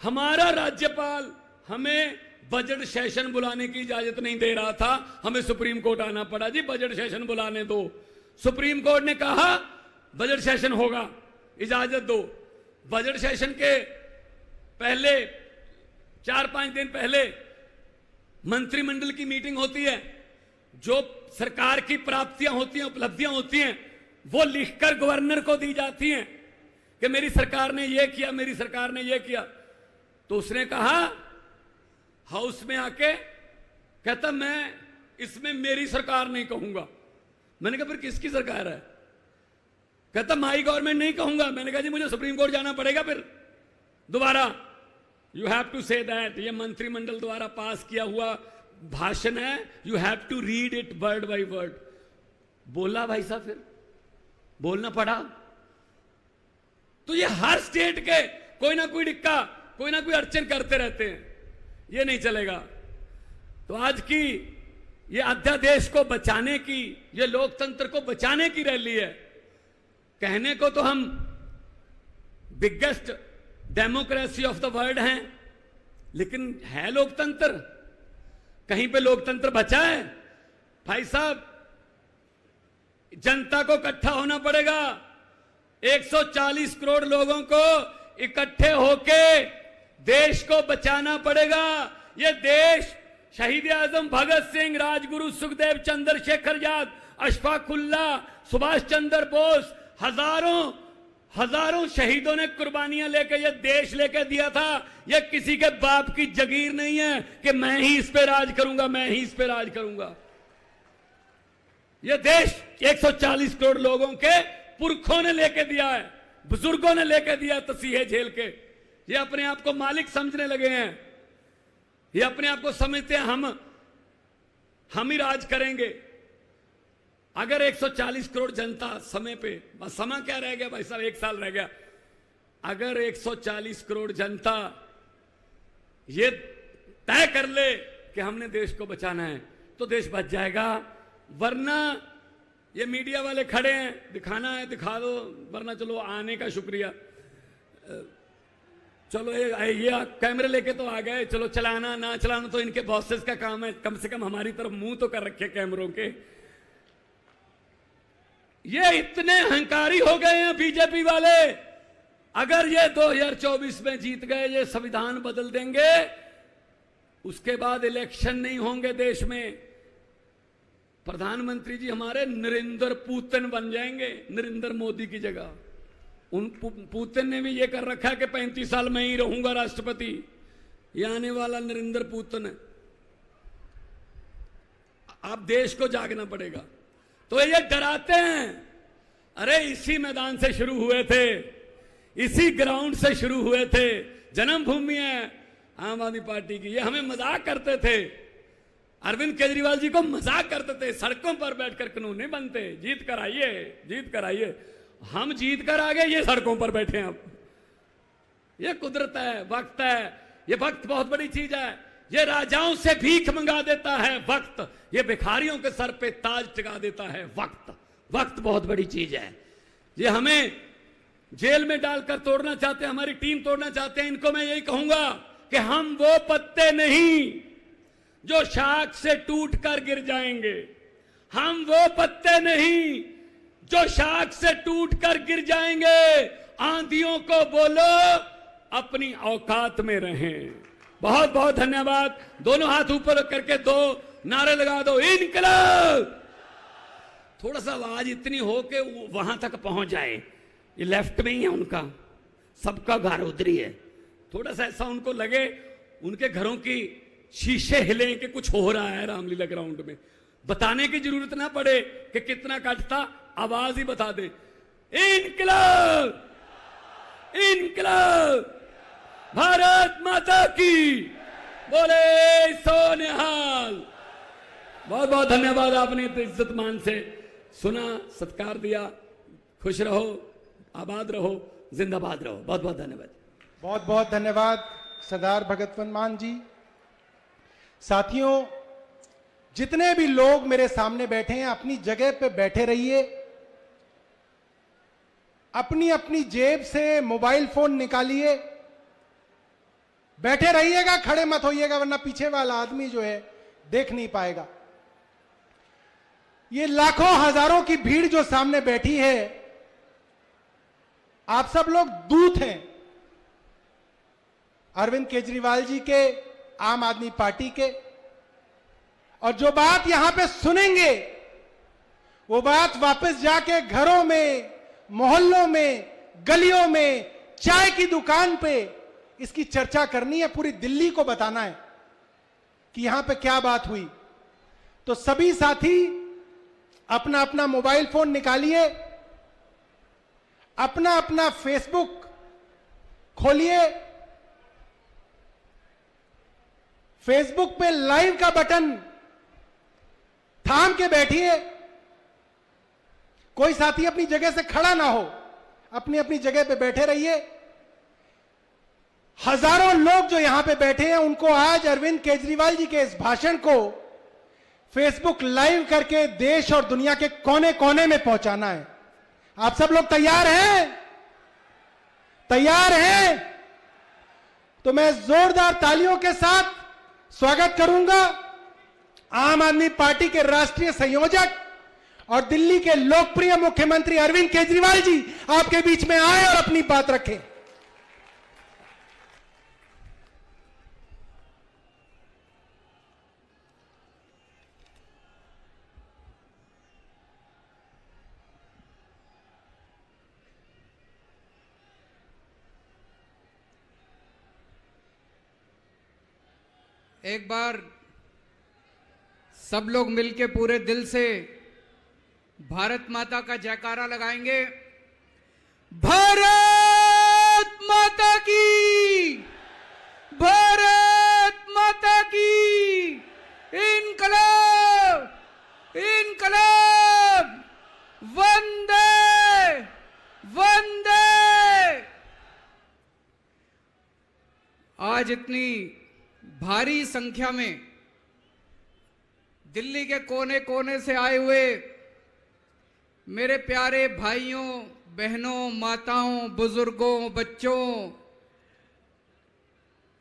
हमारा राज्यपाल हमें बजट सेशन बुलाने की इजाजत नहीं दे रहा था, हमें सुप्रीम कोर्ट आना पड़ा, जी बजट सेशन बुलाने दो। सुप्रीम कोर्ट ने कहा बजट सेशन होगा, इजाजत दो। बजट सेशन के पहले 4-5 दिन पहले मंत्रिमंडल की मीटिंग होती है, जो सरकार की प्राप्तियां होती हैं, उपलब्धियां होती हैं, वो लिखकर गवर्नर को दी जाती हैं कि मेरी सरकार ने ये किया, मेरी सरकार ने ये किया। तो उसने कहा हाउस में आके, कहता मैं इसमें मेरी सरकार नहीं कहूंगा। मैंने कहा फिर किसकी सरकार है? कहता माई गवर्नमेंट नहीं कहूंगा। मैंने कहा जी मुझे सुप्रीम कोर्ट जाना पड़ेगा फिर दोबारा। You have to say that, ये मंत्रिमंडल द्वारा पास किया हुआ भाषण है, you have to read it word by word. बोला भाई साहब, फिर बोलना पड़ा। तो ये हर स्टेट के कोई ना कोई डिक्का, कोई ना कोई अड़चन करते रहते हैं, ये नहीं चलेगा। तो आज की ये अध्यादेश को बचाने की, ये लोकतंत्र को बचाने की रैली है। कहने को तो हम biggest democracy of the world हैं, लेकिन है लोकतंत्र? कहीं पे लोकतंत्र बचा है? भाई साहब, जनता को इकट्ठा होना पड़ेगा। 140 करोड़ लोगों को इकट्ठे होके देश को बचाना पड़ेगा। ये देश शहीद आजम भगत सिंह, राजगुरु सुखदेव, चंद्रशेखर आजाद, अशफाकुल्लाह, सुभाष चंद्र बोस, हजारों शहीदों ने कुर्बानियां लेके ये देश लेके दिया था। ये किसी के बाप की जगीर नहीं है कि मैं ही इस पे राज करूंगा, मैं ही इस पे राज करूंगा। ये देश 140 करोड़ लोगों के पुरखों ने लेके दिया है, बुजुर्गों ने लेके दिया तसीहे झेल के। ये अपने आप को मालिक समझने लगे हैं, ये अपने आप को समझते हैं हम ही राज करेंगे। अगर 140 करोड़ जनता समय पे, बस समय क्या रह गया भाई साहब, 1 साल रह गया। अगर 140 करोड़ जनता ये तय कर ले कि हमने देश को बचाना है तो देश बच जाएगा। वरना ये मीडिया वाले खड़े हैं, दिखाना है दिखा दो, वरना चलो आने का शुक्रिया, चलो ये कैमरे लेके तो आ गए, चलो चलाना ना चलाना तो इनके बॉसेस का काम है, कम से कम हमारी तरफ मुंह तो कर रखे कैमरों के। ये इतने अहंकारी हो गए हैं बीजेपी वाले, अगर ये 2024 में जीत गए, ये संविधान बदल देंगे, उसके बाद इलेक्शन नहीं होंगे देश में, प्रधानमंत्री जी हमारे नरेंद्र पुतिन बन जाएंगे, नरेंद्र मोदी की जगह। उन पुतिन ने भी ये कर रखा है कि 35 साल में ही रहूंगा राष्ट्रपति, ये आने वाला नरेंद्र पुतिन है। अब देश को जागना पड़ेगा। तो ये डराते हैं, अरे इसी मैदान से शुरू हुए थे, इसी ग्राउंड से शुरू हुए थे, जन्मभूमि है आम आदमी पार्टी की। ये हमें मजाक करते थे, अरविंद केजरीवाल जी को मजाक करते थे, सड़कों पर बैठकर कानून नहीं बनते, जीत कर आइए, जीत कर आइए। हम जीत कर आ गए, ये सड़कों पर बैठे हैं। अब ये कुदरत है, वक्त है, ये वक्त बहुत बड़ी चीज है। ये राजाओं से भीख मंगा देता है वक्त, ये भिखारियों के सर पे ताज टिका देता है वक्त। वक्त बहुत बड़ी चीज है। ये हमें जेल में डालकर तोड़ना चाहते हैं, हमारी टीम तोड़ना चाहते हैं। इनको मैं यही कहूंगा कि हम वो पत्ते नहीं जो शाख से टूटकर गिर जाएंगे, हम वो पत्ते नहीं जो शाख से टूटकर गिर जाएंगे। आंधियों को बोलो अपनी औकात में रहें। बहुत बहुत धन्यवाद। दोनों हाथ ऊपर करके 2 नारे लगा दो, इनकलाब। थोड़ा सा आवाज इतनी हो कि वहां तक पहुंच जाए। ये लेफ्ट में ही है उनका, सबका घर उधरी है। थोड़ा सा ऐसा उनको लगे, उनके घरों की शीशे हिले कि कुछ हो रहा है रामलीला ग्राउंड में। बताने की जरूरत ना पड़े कि कितना कटता, आवाज ही बता दे, इनकलाब, इनकलाब, भारत माता की, बोले सो निहाल। बहुत बहुत धन्यवाद, आपने इज्जत मान से सुना, सत्कार दिया। खुश रहो, आबाद रहो, जिंदाबाद रहो। बहुत बहुत धन्यवाद। बहुत बहुत धन्यवाद सरदार भगतवंत मान जी। साथियों, जितने भी लोग मेरे सामने बैठे हैं, अपनी जगह पे बैठे रहिए। अपनी अपनी जेब से मोबाइल फोन निकालिए, बैठे रहिएगा, खड़े मत होइएगा, वरना पीछे वाला आदमी जो है देख नहीं पाएगा। ये लाखों हजारों की भीड़ जो सामने बैठी है, आप सब लोग दूत हैं अरविंद केजरीवाल जी के, आम आदमी पार्टी के। और जो बात यहां पे सुनेंगे, वो बात वापस जाके घरों में, मोहल्लों में, गलियों में, चाय की दुकान पे इसकी चर्चा करनी है। पूरी दिल्ली को बताना है कि यहां पे क्या बात हुई। तो सभी साथी अपना अपना मोबाइल फोन निकालिए, अपना अपना फेसबुक खोलिए, फेसबुक पे लाइव का बटन थाम के बैठिए। कोई साथी अपनी जगह से खड़ा ना हो, अपनी अपनी जगह पे बैठे रहिए। हजारों लोग जो यहां पे बैठे हैं, उनको आज अरविंद केजरीवाल जी के इस भाषण को फेसबुक लाइव करके देश और दुनिया के कोने कोने में पहुंचाना है। आप सब लोग तैयार हैं? तैयार हैं? तो मैं जोरदार तालियों के साथ स्वागत करूंगा आम आदमी पार्टी के राष्ट्रीय संयोजक और दिल्ली के लोकप्रिय मुख्यमंत्री अरविंद केजरीवाल जी आपके बीच में आए और अपनी बात रखें। एक बार सब लोग मिलके पूरे दिल से भारत माता का जयकारा लगाएंगे। भारत माता की, भारत माता की, इनकलाब, इनकलाब, वंदे वंदे। आज इतनी भारी संख्या में दिल्ली के कोने कोने से आए हुए मेरे प्यारे भाइयों, बहनों, माताओं, बुजुर्गों, बच्चों,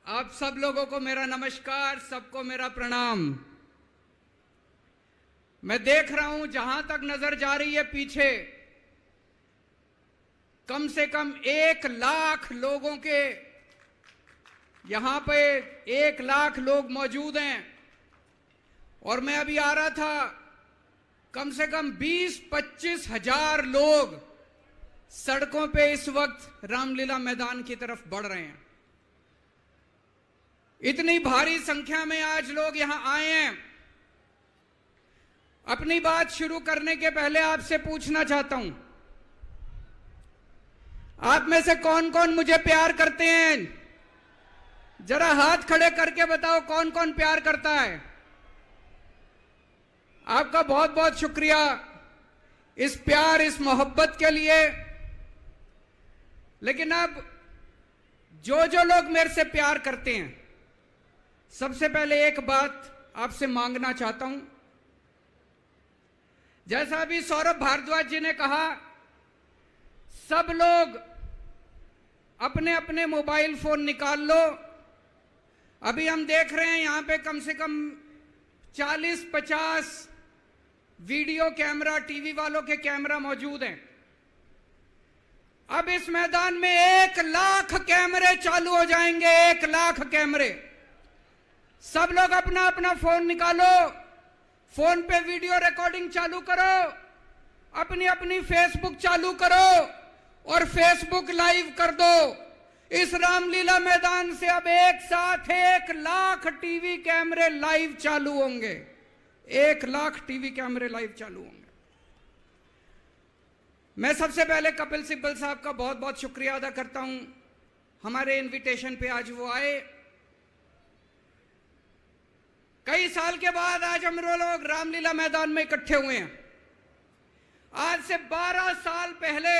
आप सब लोगों को मेरा नमस्कार, सबको मेरा प्रणाम। मैं देख रहा हूं जहां तक नजर जा रही है पीछे कम से कम 1 लाख लोगों के, यहां पे 1 लाख लोग मौजूद हैं। और मैं अभी आ रहा था, कम से कम 20-25 हजार लोग सड़कों पे इस वक्त रामलीला मैदान की तरफ बढ़ रहे हैं। इतनी भारी संख्या में आज लोग यहां आए हैं। अपनी बात शुरू करने के पहले आपसे पूछना चाहता हूं, आप में से कौन कौन मुझे प्यार करते हैं? जरा हाथ खड़े करके बताओ कौन कौन प्यार करता है। आपका बहुत बहुत शुक्रिया इस प्यार, इस मोहब्बत के लिए। लेकिन अब जो जो लोग मेरे से प्यार करते हैं, सबसे पहले एक बात आपसे मांगना चाहता हूं। जैसा अभी सौरभ भारद्वाज जी ने कहा, सब लोग अपने अपने मोबाइल फोन निकाल लो। अभी हम देख रहे हैं यहां पे कम से कम 40-50 वीडियो कैमरा, टीवी वालों के कैमरा मौजूद हैं। अब इस मैदान में 1 लाख कैमरे चालू हो जाएंगे, 1 लाख कैमरे। सब लोग अपना अपना फोन निकालो, फोन पे वीडियो रिकॉर्डिंग चालू करो, अपनी अपनी फेसबुक चालू करो और फेसबुक लाइव कर दो। इस रामलीला मैदान से अब एक साथ 1 लाख टीवी कैमरे लाइव चालू होंगे, 1 लाख टीवी कैमरे लाइव चालू होंगे। मैं सबसे पहले कपिल सिब्बल साहब का बहुत बहुत शुक्रिया अदा करता हूं, हमारे इनविटेशन पे आज वो आए। कई साल के बाद आज हम लोग रामलीला मैदान में इकट्ठे हुए हैं। आज से 12 साल पहले,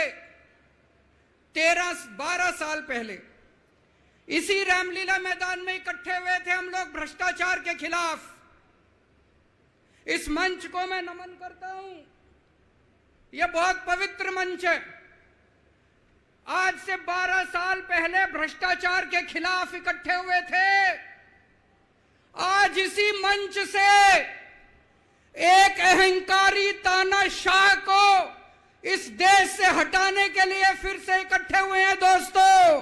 12 साल पहले इसी रामलीला मैदान में इकट्ठे हुए थे हम लोग भ्रष्टाचार के खिलाफ। इस मंच को मैं नमन करता हूं, यह बहुत पवित्र मंच है। आज से 12 साल पहले भ्रष्टाचार के खिलाफ इकट्ठे हुए थे। आज इसी मंच से एक अहंकारी तानाशाह को इस देश से हटाने के लिए फिर से इकट्ठे हुए हैं। दोस्तों,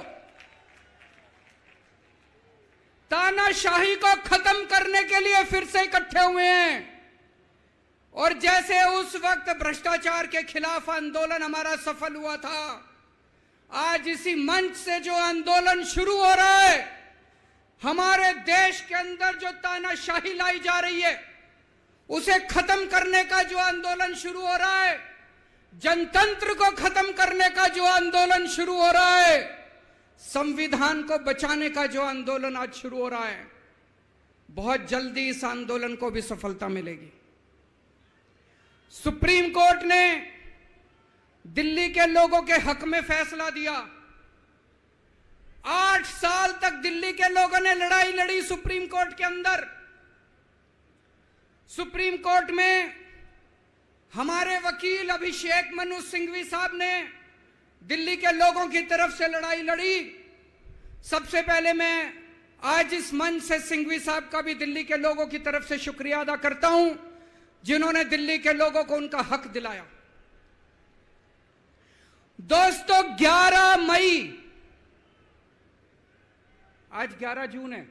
तानाशाही को खत्म करने के लिए फिर से इकट्ठे हुए हैं। और जैसे उस वक्त भ्रष्टाचार के खिलाफ आंदोलन हमारा सफल हुआ था, आज इसी मंच से जो आंदोलन शुरू हो रहा है, हमारे देश के अंदर जो तानाशाही लाई जा रही है उसे खत्म करने का जो आंदोलन शुरू हो रहा है, जनतंत्र को खत्म करने का जो आंदोलन शुरू हो रहा है, संविधान को बचाने का जो आंदोलन आज शुरू हो रहा है, बहुत जल्दी इस आंदोलन को भी सफलता मिलेगी। सुप्रीम कोर्ट ने दिल्ली के लोगों के हक में फैसला दिया। 8 साल तक दिल्ली के लोगों ने लड़ाई लड़ी सुप्रीम कोर्ट के अंदर। सुप्रीम कोर्ट में हमारे वकील अभिषेक मनु सिंघवी साहब ने दिल्ली के लोगों की तरफ से लड़ाई लड़ी। सबसे पहले मैं आज इस मंच से सिंघवी साहब का भी दिल्ली के लोगों की तरफ से शुक्रिया अदा करता हूं, जिन्होंने दिल्ली के लोगों को उनका हक दिलाया। दोस्तों, 11 मई, आज 11 जून है,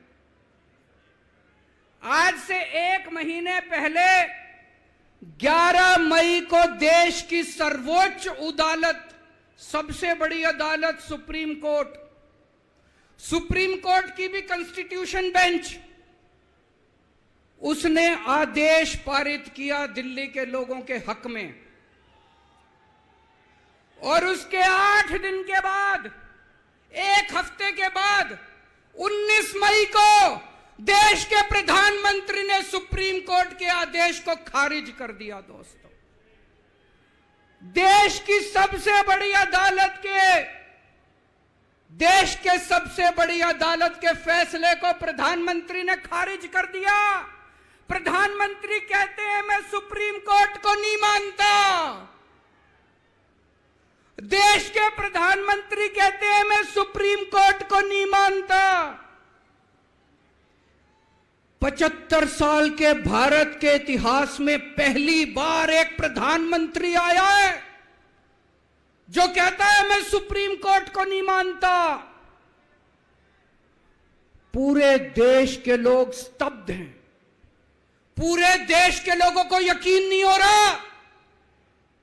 आज से 1 महीने पहले 11 मई को देश की सर्वोच्च अदालत, सबसे बड़ी अदालत सुप्रीम कोर्ट की भी कॉन्स्टिट्यूशन बेंच, उसने आदेश पारित किया दिल्ली के लोगों के हक में। और उसके 8 दिन के बाद, 1 हफ्ते के बाद 19 मई को देश के प्रधानमंत्री ने सुप्रीम कोर्ट के आदेश को खारिज कर दिया। दोस्तों, देश की सबसे बड़ी अदालत के फैसले को प्रधानमंत्री ने खारिज कर दिया। प्रधानमंत्री कहते हैं मैं सुप्रीम कोर्ट को नहीं मानता। देश के प्रधानमंत्री कहते हैं मैं सुप्रीम कोर्ट को नहीं मानता। 75 साल के भारत के इतिहास में पहली बार एक प्रधानमंत्री आया है जो कहता है मैं सुप्रीम कोर्ट को नहीं मानता। पूरे देश के लोग स्तब्ध हैं। पूरे देश के लोगों को यकीन नहीं हो रहा।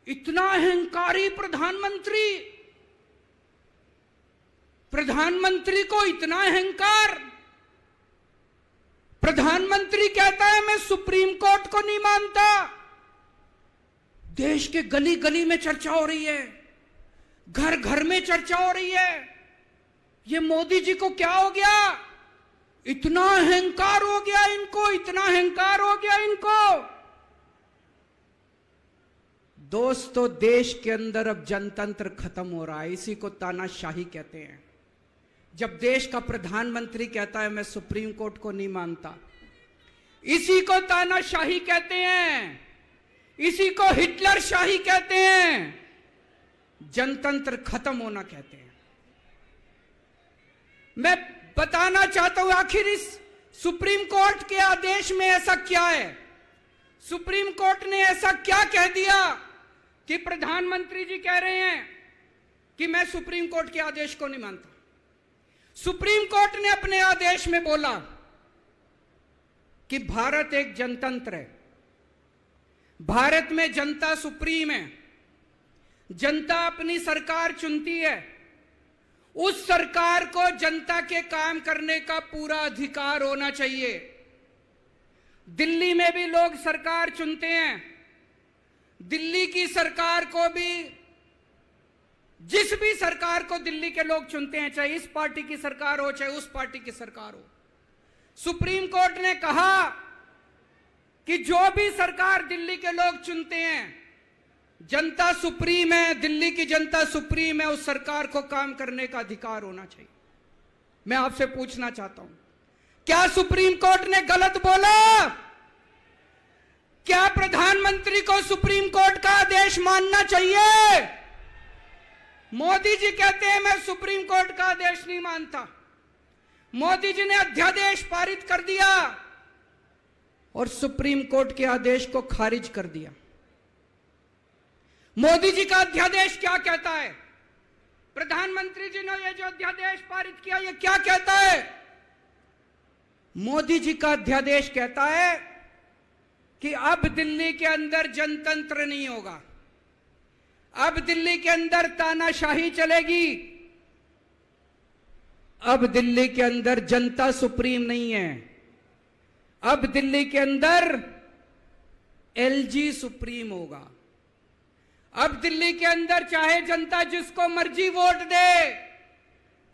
इतना अहंकारी प्रधानमंत्री को इतना अहंकार। प्रधानमंत्री कहता है मैं सुप्रीम कोर्ट को नहीं मानता। देश के गली गली में चर्चा हो रही है, घर घर में चर्चा हो रही है। ये मोदी जी को क्या हो गया? इतना अहंकार हो गया इनको, इतना अहंकार हो गया इनको। दोस्तों, देश के अंदर अब जनतंत्र खत्म हो रहा है। इसी को तानाशाही कहते हैं। जब देश का प्रधानमंत्री कहता है मैं सुप्रीम कोर्ट को नहीं मानता, इसी को तानाशाही कहते हैं, इसी को हिटलर शाही कहते हैं, जनतंत्र खत्म होना कहते हैं। मैं बताना चाहता हूं आखिर इस सुप्रीम कोर्ट के आदेश में ऐसा क्या है। सुप्रीम कोर्ट ने ऐसा क्या कह दिया कि प्रधानमंत्री जी कह रहे हैं कि मैं सुप्रीम कोर्ट के आदेश को नहीं मानता। सुप्रीम कोर्ट ने अपने आदेश में बोला कि भारत एक जनतंत्र है, भारत में जनता सुप्रीम है, जनता अपनी सरकार चुनती है, उस सरकार को जनता के काम करने का पूरा अधिकार होना चाहिए। दिल्ली में भी लोग सरकार चुनते हैं, दिल्ली की सरकार को भी, जिस भी सरकार को दिल्ली के लोग चुनते हैं, चाहे इस पार्टी की सरकार हो चाहे उस पार्टी की सरकार हो, सुप्रीम कोर्ट ने कहा कि जो भी सरकार दिल्ली के लोग चुनते हैं, जनता सुप्रीम है, दिल्ली की जनता सुप्रीम है, उस सरकार को काम करने का अधिकार होना चाहिए। मैं आपसे पूछना चाहता हूं, क्या सुप्रीम कोर्ट ने गलत बोला? क्या प्रधानमंत्री को सुप्रीम कोर्ट का आदेश मानना चाहिए? मोदी जी कहते हैं मैं सुप्रीम कोर्ट का आदेश नहीं मानता। मोदी जी ने अध्यादेश पारित कर दिया और सुप्रीम कोर्ट के आदेश को खारिज कर दिया। मोदी जी का अध्यादेश क्या कहता है? प्रधानमंत्री जी ने यह जो अध्यादेश पारित किया, यह क्या कहता है? मोदी जी का अध्यादेश कहता है कि अब दिल्ली के अंदर जनतंत्र नहीं होगा, अब दिल्ली के अंदर तानाशाही चलेगी, अब दिल्ली के अंदर जनता सुप्रीम नहीं है, अब दिल्ली के अंदर एलजी सुप्रीम होगा। अब दिल्ली के अंदर चाहे जनता जिसको मर्जी वोट दे,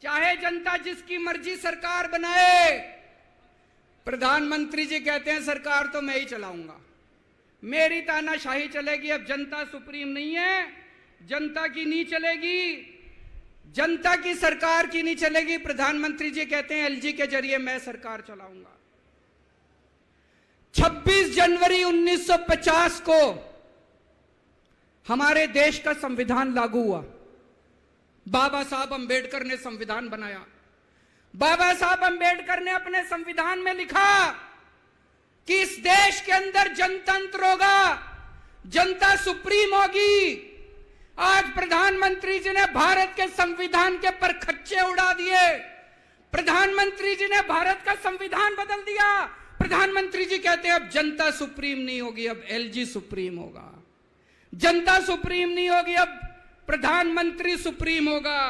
चाहे जनता जिसकी मर्जी सरकार बनाए, प्रधानमंत्री जी कहते हैं सरकार तो मैं ही चलाऊंगा, मेरी तानाशाही चलेगी। अब जनता सुप्रीम नहीं है, जनता की नहीं चलेगी, जनता की सरकार की नहीं चलेगी। प्रधानमंत्री जी कहते हैं एलजी के जरिए मैं सरकार चलाऊंगा। 26 जनवरी 1950 को हमारे देश का संविधान लागू हुआ। बाबा साहब अंबेडकर ने संविधान बनाया। बाबा साहब अंबेडकर ने अपने संविधान में लिखा कि इस देश के अंदर जनतंत्र होगा, जनता सुप्रीम होगी। आज प्रधानमंत्री जी ने भारत के संविधान के पर खच्चे उड़ा दिए। प्रधानमंत्री जी ने भारत का संविधान बदल दिया। प्रधानमंत्री जी कहते हैं अब जनता सुप्रीम नहीं होगी, अब एलजी सुप्रीम होगा। जनता सुप्रीम नहीं होगी, अब प्रधानमंत्री सुप्रीम होगा।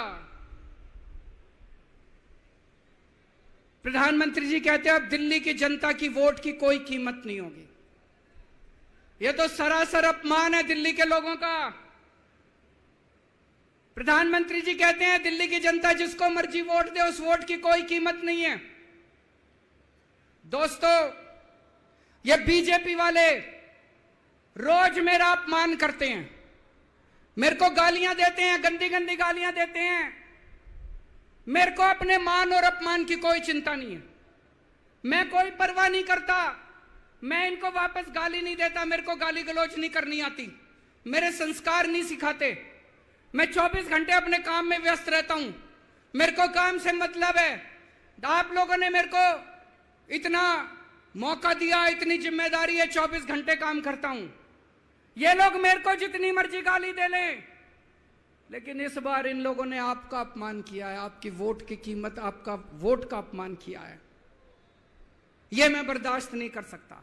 प्रधानमंत्री जी कहते हैं अब दिल्ली की जनता की वोट की कोई कीमत नहीं होगी। यह तो सरासर अपमान है दिल्ली के लोगों का। प्रधानमंत्री जी कहते हैं दिल्ली की जनता जिसको मर्जी वोट दे, उस वोट की कोई कीमत नहीं है। दोस्तों, ये बीजेपी वाले रोज मेरा अपमान करते हैं, मेरे को गालियां देते हैं, गंदी गंदी गालियां देते हैं। मेरे को अपने मान और अपमान की कोई चिंता नहीं है, मैं कोई परवाह नहीं करता, मैं इनको वापस गाली नहीं देता, मेरे को गाली गलौज नहीं करनी आती, मेरे संस्कार नहीं सिखाते। मैं 24 घंटे अपने काम में व्यस्त रहता हूं, मेरे को काम से मतलब है। आप लोगों ने मेरे को इतना मौका दिया, इतनी जिम्मेदारी है, 24 घंटे काम करता हूं। ये लोग मेरे को जितनी मर्जी गाली दे लें, लेकिन इस बार इन लोगों ने आपका अपमान किया है, आपकी वोट की कीमत, आपका वोट का अपमान किया है। यह मैं बर्दाश्त नहीं कर सकता,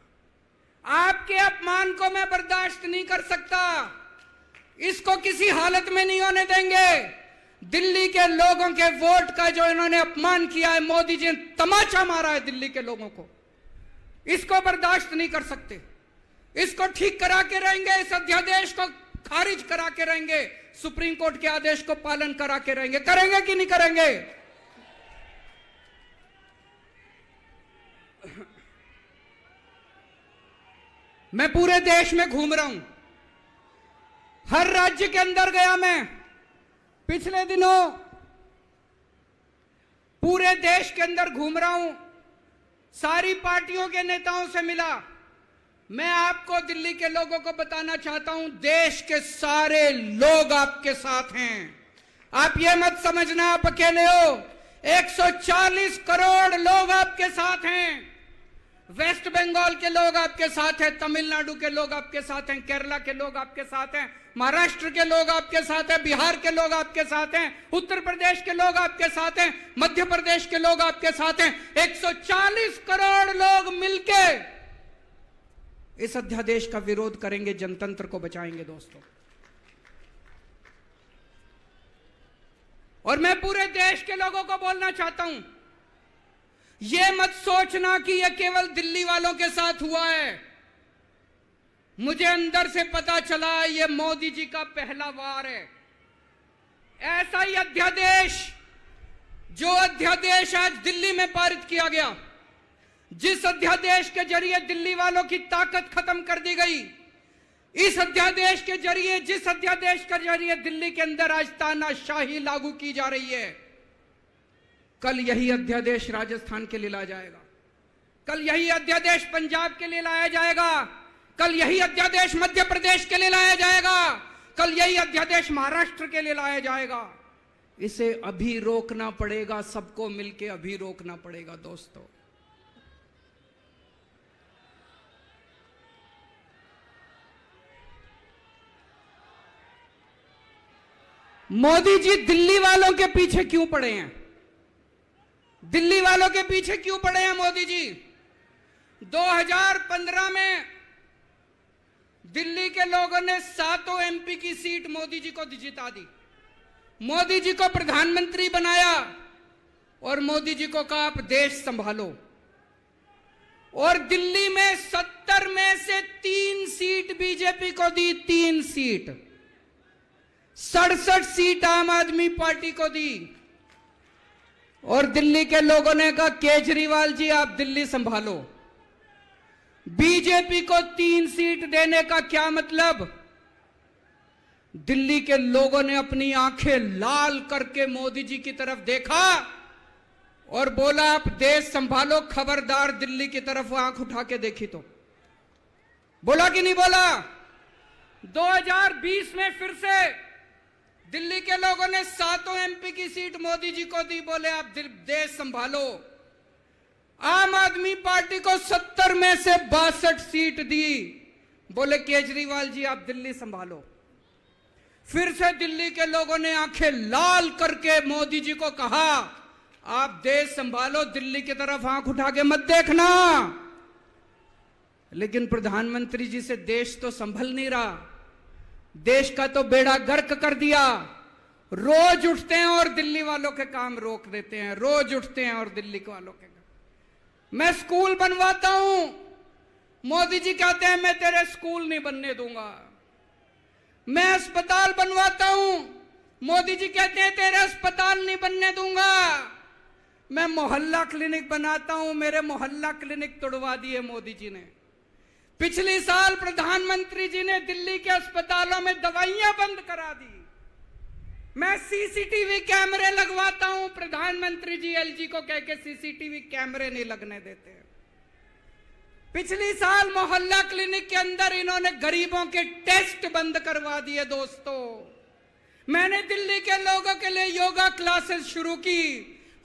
आपके अपमान को मैं बर्दाश्त नहीं कर सकता, इसको किसी हालत में नहीं होने देंगे। दिल्ली के लोगों के वोट का जो इन्होंने अपमान किया है, मोदी जी ने तमाचा मारा है दिल्ली के लोगों को, इसको बर्दाश्त नहीं कर सकते, इसको ठीक करा के रहेंगे, इस अध्यादेश को खारिज करा के रहेंगे, सुप्रीम कोर्ट के आदेश को पालन करा के रहेंगे। करेंगे कि नहीं करेंगे? मैं पूरे देश में घूम रहा हूं, हर राज्य के अंदर गया मैं। पिछले दिनों पूरे देश के अंदर घूम रहा हूं, सारी पार्टियों के नेताओं से मिला। मैं आपको दिल्ली के लोगों को बताना चाहता हूं, देश के सारे लोग आपके साथ हैं। आप ये मत समझना आप अकेले हो, 140 करोड़ लोग आपके साथ हैं। वेस्ट बंगाल के लोग आपके साथ हैं, तमिलनाडु के लोग आपके साथ हैं, केरला के लोग आपके साथ हैं, महाराष्ट्र के लोग आपके साथ हैं, बिहार के लोग आपके साथ हैं, उत्तर प्रदेश के लोग आपके साथ हैं, मध्य प्रदेश के लोग आपके साथ हैं। 140 करोड़ लोग मिलके इस अध्यादेश का विरोध करेंगे, जनतंत्र को बचाएंगे दोस्तों। और मैं पूरे देश के लोगों को बोलना चाहता हूं, यह मत सोचना कि यह केवल दिल्ली वालों के साथ हुआ है। मुझे अंदर से पता चला यह मोदी जी का पहला वार है। ऐसा ही अध्यादेश, जो अध्यादेश आज दिल्ली में पारित किया गया, जिस अध्यादेश के जरिए दिल्ली वालों की ताकत खत्म कर दी गई, इस अध्यादेश के जरिए, जिस अध्यादेश के जरिए दिल्ली के अंदर आज तानाशाही लागू की जा रही है, कल यही अध्यादेश राजस्थान के लिए लाया जाएगा, कल यही अध्यादेश पंजाब के लिए लाया जाएगा, कल यही अध्यादेश मध्य प्रदेश के लिए लाया जाएगा, कल यही अध्यादेश महाराष्ट्र के लिए लाया जाएगा। इसे अभी रोकना पड़ेगा, सबको मिलकर अभी रोकना पड़ेगा दोस्तों। मोदी जी दिल्ली वालों के पीछे क्यों पड़े हैं? दिल्ली वालों के पीछे क्यों पड़े हैं मोदी जी? 2015 में दिल्ली के लोगों ने 7 एमपी की सीट मोदी जी को जिता दी, मोदी जी को प्रधानमंत्री बनाया और मोदी जी को कहा आप देश संभालो। और दिल्ली में 70 में से 3 सीट बीजेपी को दी, 3 सीट, 67 सीट आम आदमी पार्टी को दी। और दिल्ली के लोगों ने कहा केजरीवाल जी आप दिल्ली संभालो। बीजेपी को 3 सीट देने का क्या मतलब? दिल्ली के लोगों ने अपनी आंखें लाल करके मोदी जी की तरफ देखा और बोला आप देश संभालो, खबरदार दिल्ली की तरफ आंख उठा के देखी तो। बोला कि नहीं बोला? 2020 में फिर से दिल्ली के लोगों ने 7 एमपी की सीट मोदी जी को दी, बोले आप देश संभालो। आम आदमी पार्टी को 70 में से 62 सीट दी, बोले केजरीवाल जी आप दिल्ली संभालो। फिर से दिल्ली के लोगों ने आंखें लाल करके मोदी जी को कहा आप देश संभालो, दिल्ली की तरफ आंख उठा के मत देखना। लेकिन प्रधानमंत्री जी से देश तो संभल नहीं रहा, देश का तो बेड़ा गर्क कर दिया। रोज उठते हैं और दिल्ली वालों के काम रोक देते हैं, रोज उठते हैं और दिल्ली वालों के काम। मैं स्कूल बनवाता हूं, मोदी जी कहते हैं मैं तेरे स्कूल नहीं बनने दूंगा। मैं अस्पताल बनवाता हूं, मोदी जी कहते हैं तेरे अस्पताल नहीं बनने दूंगा, मैं मोहल्ला क्लिनिक बनाता हूं। मेरे मोहल्ला क्लिनिक तोड़वा दिए मोदी जी ने। पिछले साल प्रधानमंत्री जी ने दिल्ली के अस्पतालों में दवाइयां बंद करा दी। मैं सीसीटीवी कैमरे लगवाता हूं, प्रधानमंत्री जी एलजी को कह के सीसीटीवी कैमरे नहीं लगने देते। पिछले साल मोहल्ला क्लिनिक के अंदर इन्होंने गरीबों के टेस्ट बंद करवा दिए। दोस्तों, मैंने दिल्ली के लोगों के लिए योगा क्लासेस शुरू की,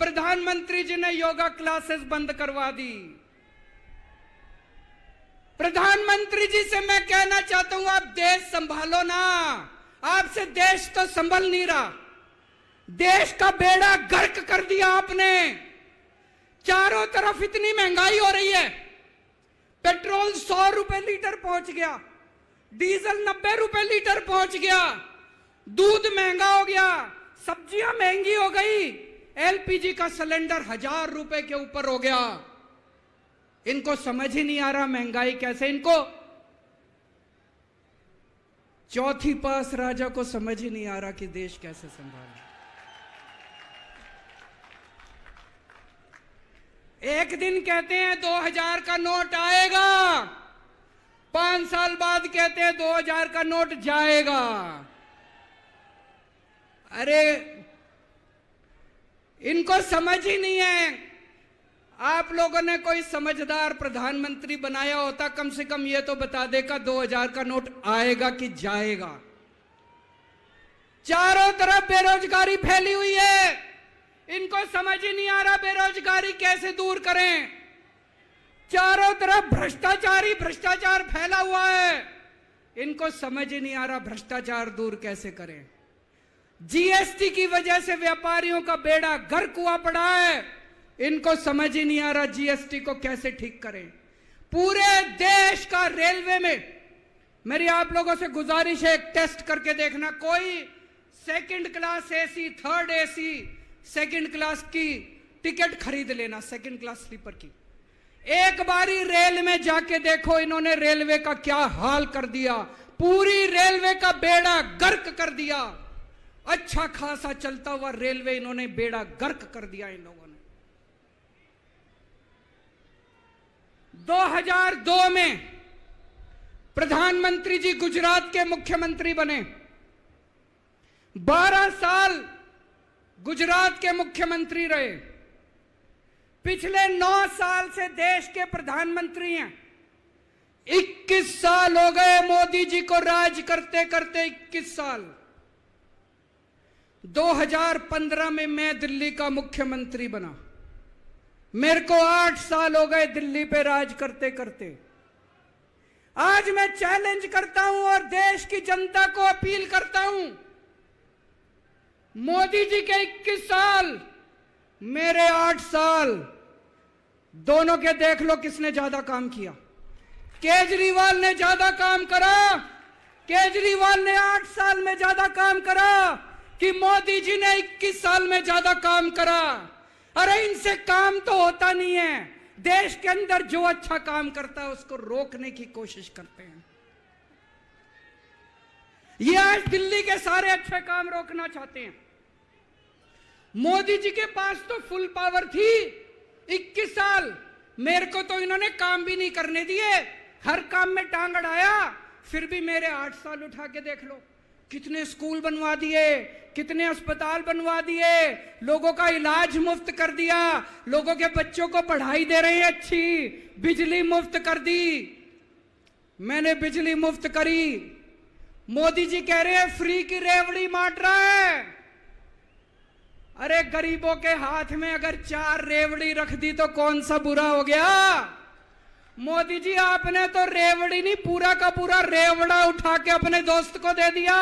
प्रधानमंत्री जी ने योगा क्लासेस बंद करवा दी। प्रधानमंत्री जी से मैं कहना चाहता हूं, आप देश संभालो ना, आपसे देश तो संभल नहीं रहा। देश का बेड़ा गर्क कर दिया आपने। चारों तरफ इतनी महंगाई हो रही है, पेट्रोल 100 रुपए लीटर पहुंच गया, डीजल 90 रुपए लीटर पहुंच गया, दूध महंगा हो गया, सब्जियां महंगी हो गई, एलपीजी का सिलेंडर 1000 रुपए के ऊपर हो गया। इनको समझ ही नहीं आ रहा महंगाई कैसे, इनको चौथी पास राजा को समझ ही नहीं आ रहा कि देश कैसे संभाले। एक दिन कहते हैं 2000 का नोट आएगा, 5 साल बाद कहते हैं 2000 का नोट जाएगा। अरे इनको समझ ही नहीं है। आप लोगों ने कोई समझदार प्रधानमंत्री बनाया होता, कम से कम ये तो बता देगा 2000 का नोट आएगा कि जाएगा। चारों तरफ बेरोजगारी फैली हुई है, इनको समझ ही नहीं आ रहा बेरोजगारी कैसे दूर करें। चारों तरफ भ्रष्टाचार फैला हुआ है, इनको समझ ही नहीं आ रहा भ्रष्टाचार दूर कैसे करें। जीएसटी की वजह से व्यापारियों का बेड़ा गर्क हुआ पड़ा है, इनको समझ ही नहीं आ रहा जीएसटी को कैसे ठीक करें। पूरे देश का रेलवे में मेरी आप लोगों से गुजारिश है, एक टेस्ट करके देखना। कोई second class AC, third AC, second class की टिकट खरीद लेना, सेकंड क्लास स्लीपर की। एक बारी रेल में जाके देखो इन्होंने रेलवे का क्या हाल कर दिया। पूरी रेलवे का बेड़ा गर्क कर दिया। अच्छा खासा चलता हुआ रेलवे इन्होंने बेड़ा गर्क कर दिया इन लोगों ने। 2002 में प्रधानमंत्री जी गुजरात के मुख्यमंत्री बने। 12 साल गुजरात के मुख्यमंत्री रहे। पिछले 9 साल से देश के प्रधानमंत्री हैं। 21 साल हो गए मोदी जी को राज करते करते, 21 साल। 2015 में मैं दिल्ली का मुख्यमंत्री बना। मेरे को 8 साल हो गए दिल्ली पे राज करते करते। आज मैं चैलेंज करता हूं और देश की जनता को अपील करता हूं, मोदी जी के 21 साल, मेरे 8 साल, दोनों के देख लो किसने ज्यादा काम किया। केजरीवाल ने ज्यादा काम करा। केजरीवाल ने 8 साल में ज्यादा काम करा कि मोदी जी ने 21 साल में ज्यादा काम करा। अरे इनसे काम तो होता नहीं है। देश के अंदर जो अच्छा काम करता है उसको रोकने की कोशिश करते हैं। ये आज दिल्ली के सारे अच्छे काम रोकना चाहते हैं। मोदी जी के पास तो फुल पावर थी 21 साल, मेरे को तो इन्होंने काम भी नहीं करने दिए, हर काम में टांग अड़ाया। फिर भी मेरे 8 साल उठा के देख लो, कितने स्कूल बनवा दिए, कितने अस्पताल बनवा दिए, लोगों का इलाज मुफ्त कर दिया, लोगों के बच्चों को पढ़ाई दे रहे हैं अच्छी, बिजली मुफ्त कर दी। मैंने बिजली मुफ्त करी। मोदी जी कह रहे हैं फ्री की रेवड़ी बांट रहा है। अरे गरीबों के हाथ में अगर 4 रेवड़ी रख दी तो कौन सा बुरा हो गया। मोदी जी आपने तो रेवड़ी नहीं, पूरा का पूरा रेवड़ा उठा के अपने दोस्त को दे दिया।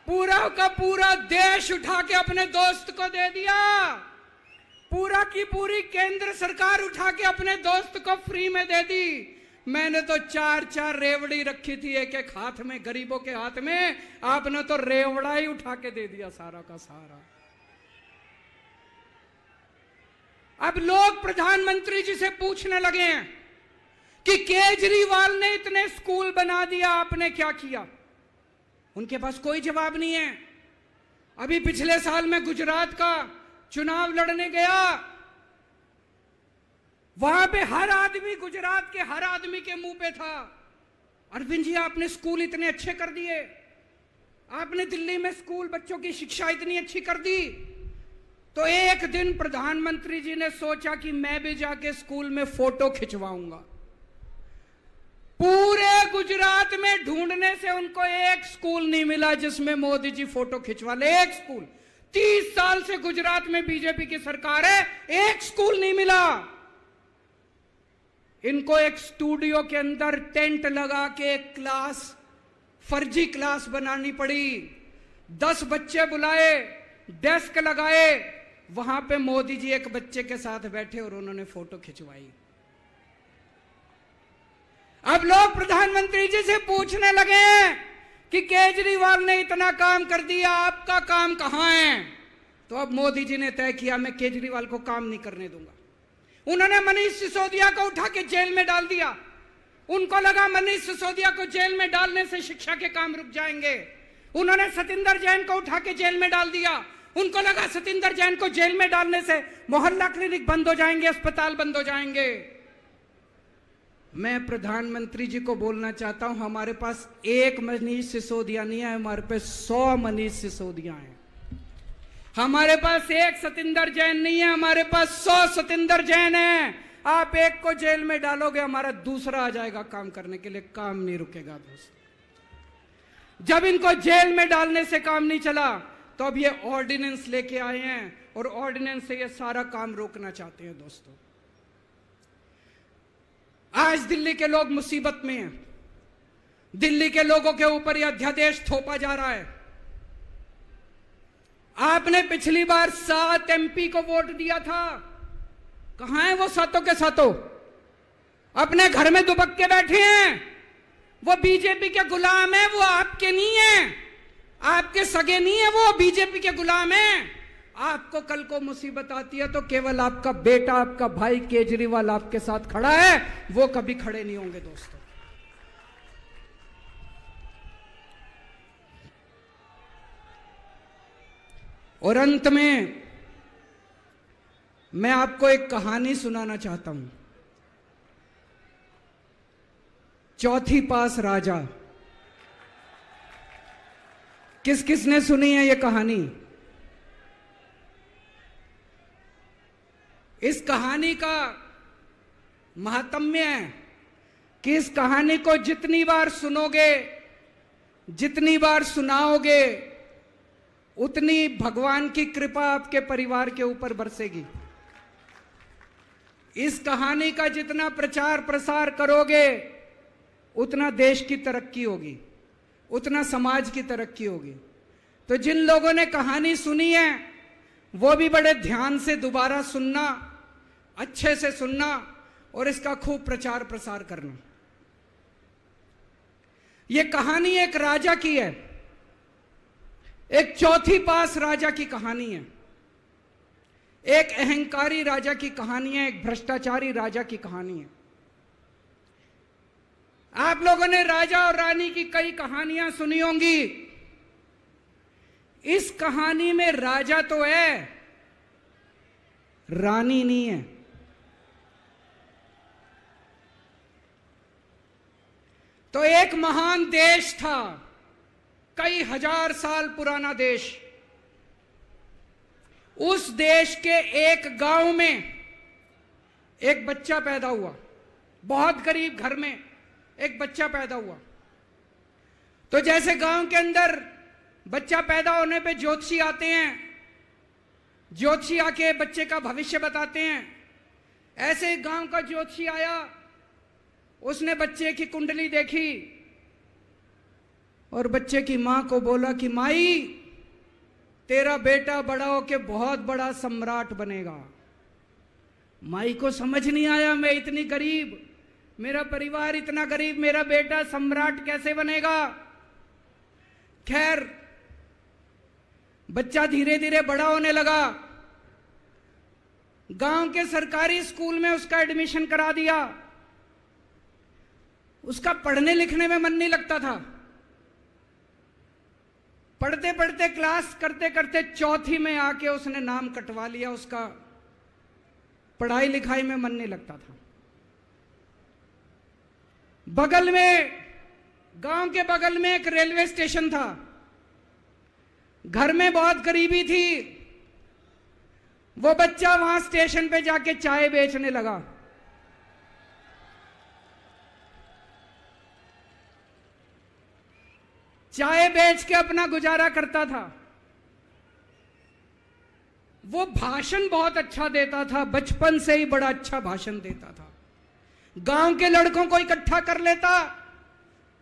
पूरा का पूरा देश उठा के अपने दोस्त को दे दिया। पूरा की पूरी केंद्र सरकार उठा के अपने दोस्त को फ्री में दे दी। मैंने तो 4 रेवड़ी रखी थी एक एक हाथ में, गरीबों के हाथ में, आपने तो रेवड़ा ही उठा के दे दिया सारा का सारा। अब लोग प्रधानमंत्री जी से पूछने लगे हैं कि केजरीवाल ने इतने स्कूल बना दिया, आपने क्या किया। उनके पास कोई जवाब नहीं है। अभी पिछले साल मैं गुजरात का चुनाव लड़ने गया, वहां पे हर आदमी, गुजरात के हर आदमी के मुंह पे था, अरविंद जी आपने स्कूल इतने अच्छे कर दिए, आपने दिल्ली में स्कूल बच्चों की शिक्षा इतनी अच्छी कर दी। तो एक दिन प्रधानमंत्री जी ने सोचा कि मैं भी जाके स्कूल में फोटो खिंचवाऊंगा। पूरे गुजरात में ढूंढने से उनको एक स्कूल नहीं मिला जिसमें मोदी जी फोटो खिंचवा ले। एक स्कूल, 30 साल से गुजरात में बीजेपी की सरकार है, एक स्कूल नहीं मिला। इनको एक स्टूडियो के अंदर टेंट लगा के एक क्लास, फर्जी क्लास बनानी पड़ी। 10 बच्चे बुलाए, डेस्क लगाए, वहां पे मोदी जी एक बच्चे के साथ बैठे और उन्होंने फोटो खिंचवाई। अब लोग प्रधानमंत्री जी से पूछने लगे कि केजरीवाल ने इतना काम कर दिया, आपका काम कहां है? तो अब मोदी जी ने तय किया मैं केजरीवाल को काम नहीं करने दूंगा। उन्होंने मनीष सिसोदिया को उठा के जेल में डाल दिया। उनको लगा मनीष सिसोदिया को जेल में डालने से शिक्षा के काम रुक जाएंगे। उन्होंने सतिंदर जैन को उठा के जेल में डाल दिया। उनको लगा सतिंदर जैन को जेल में डालने से मोहल्ला क्लिनिक बंद हो जाएंगे, अस्पताल बंद हो जाएंगे। मैं प्रधानमंत्री जी को बोलना चाहता हूं, हमारे पास एक मनीष सिसोदिया नहीं है, हमारे पास 100 मनीष सिसोदिया हैं। हमारे पास एक सतिंदर जैन नहीं है, हमारे पास 100 सतिंदर जैन है। आप एक को जेल में डालोगे, हमारा दूसरा आ जाएगा काम करने के लिए, काम नहीं रुकेगा दोस्त। जब इनको जेल में डालने से काम नहीं चला तो अब ये ऑर्डिनेंस लेके आए हैं और ऑर्डिनेंस से ये सारा काम रोकना चाहते हैं। दोस्तों, आज दिल्ली के लोग मुसीबत में हैं। दिल्ली के लोगों के ऊपर यह अध्यादेश थोपा जा रहा है। आपने पिछली बार 7 MP को वोट दिया था, कहां है वो सातों के सातों? अपने घर में दुबक के बैठे हैं। वो बीजेपी के गुलाम है, वो आपके नहीं है, आपके सगे नहीं है, वो बीजेपी के गुलाम है। आपको कल को मुसीबत आती है तो केवल आपका बेटा, आपका भाई केजरीवाल आपके साथ खड़ा है, वो कभी खड़े नहीं होंगे। दोस्तों, और अंत में मैं आपको एक कहानी सुनाना चाहता हूं। चौथी पास राजा, किस किसने सुनी है ये कहानी? इस कहानी का महात्म्य है कि इस कहानी को जितनी बार सुनोगे, जितनी बार सुनाओगे, उतनी भगवान की कृपा आपके परिवार के ऊपर बरसेगी। इस कहानी का जितना प्रचार प्रसार करोगे, उतना देश की तरक्की होगी, उतना समाज की तरक्की होगी। तो जिन लोगों ने कहानी सुनी है वो भी बड़े ध्यान से दोबारा सुनना, अच्छे से सुनना और इसका खूब प्रचार प्रसार करना। यह कहानी एक राजा की है, एक चौथी पास राजा की कहानी है, एक अहंकारी राजा की कहानी है, एक भ्रष्टाचारी राजा की कहानी है। आप लोगों ने राजा और रानी की कई कहानियां सुनी होंगी। इस कहानी में राजा तो है, रानी नहीं है। तो एक महान देश था, कई हजार साल पुराना देश। उस देश के एक गांव में एक बच्चा पैदा हुआ, बहुत गरीब घर में एक बच्चा पैदा हुआ। तो जैसे गांव के अंदर बच्चा पैदा होने पे ज्योतिषी आते हैं, ज्योतिषी आके बच्चे का भविष्य बताते हैं, ऐसे गांव का ज्योतिषी आया, उसने बच्चे की कुंडली देखी और बच्चे की मां को बोला कि माई, तेरा बेटा बड़ा होके बहुत बड़ा सम्राट बनेगा। माई को समझ नहीं आया, मैं इतनी गरीब, मेरा परिवार इतना गरीब, मेरा बेटा सम्राट कैसे बनेगा। खैर, बच्चा धीरे धीरे बड़ा होने लगा। गांव के सरकारी स्कूल में उसका एडमिशन करा दिया। उसका पढ़ने लिखने में मन नहीं लगता था। पढ़ते पढ़ते क्लास करते करते चौथी में आके उसने नाम कटवा लिया। उसका पढ़ाई लिखाई में मन नहीं लगता था। बगल में, गांव के बगल में एक रेलवे स्टेशन था। घर में बहुत गरीबी थी। वो बच्चा वहां स्टेशन पे जाके चाय बेचने लगा। चाय बेच के अपना गुजारा करता था। वो भाषण बहुत अच्छा देता था, बचपन से ही बड़ा अच्छा भाषण देता था। गांव के लड़कों को इकट्ठा कर लेता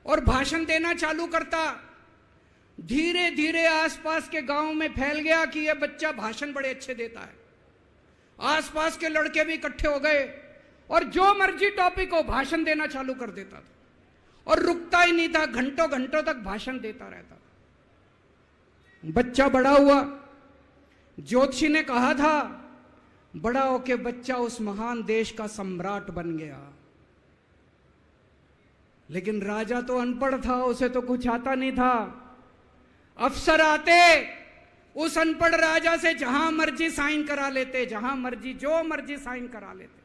और भाषण देना चालू करता। धीरे धीरे आसपास के गांव में फैल गया कि यह बच्चा भाषण बड़े अच्छे देता है। आसपास के लड़के भी इकट्ठे हो गए और जो मर्जी टॉपिक हो भाषण देना चालू कर देता था और रुकता ही नहीं था, घंटों घंटों तक भाषण देता रहता था। बच्चा बड़ा हुआ। ज्योतिषी ने कहा था बड़ा होके बच्चा उस महान देश का सम्राट बन गया। लेकिन राजा तो अनपढ़ था, उसे तो कुछ आता नहीं था। अफसर आते उस अनपढ़ राजा से जहां मर्जी साइन करा लेते, जहां मर्जी जो मर्जी साइन करा लेते।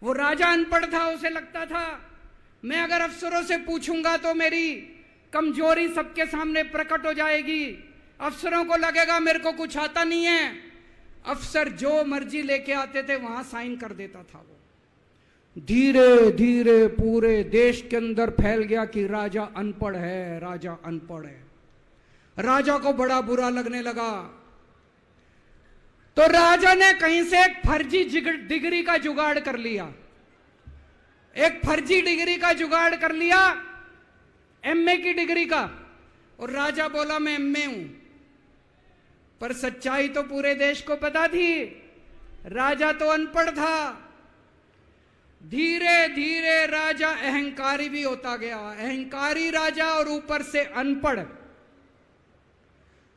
वो राजा अनपढ़ था, उसे लगता था मैं अगर अफसरों से पूछूंगा तो मेरी कमजोरी सबके सामने प्रकट हो जाएगी। अफसरों को लगेगा मेरे को कुछ आता नहीं है। अफसर जो मर्जी लेके आते थे वहां साइन कर देता था। वो धीरे धीरे पूरे देश के अंदर फैल गया कि राजा अनपढ़ है, राजा अनपढ़ है। राजा को बड़ा बुरा लगने लगा। तो राजा ने कहीं से एक फर्जी डिग्री का जुगाड़ कर लिया। एक फर्जी डिग्री का जुगाड़ कर लिया, एमए की डिग्री का। और राजा बोला मैं एमए हूं। पर सच्चाई तो पूरे देश को पता थी, राजा तो अनपढ़ था। धीरे धीरे राजा अहंकारी भी होता गया। अहंकारी राजा और ऊपर से अनपढ़।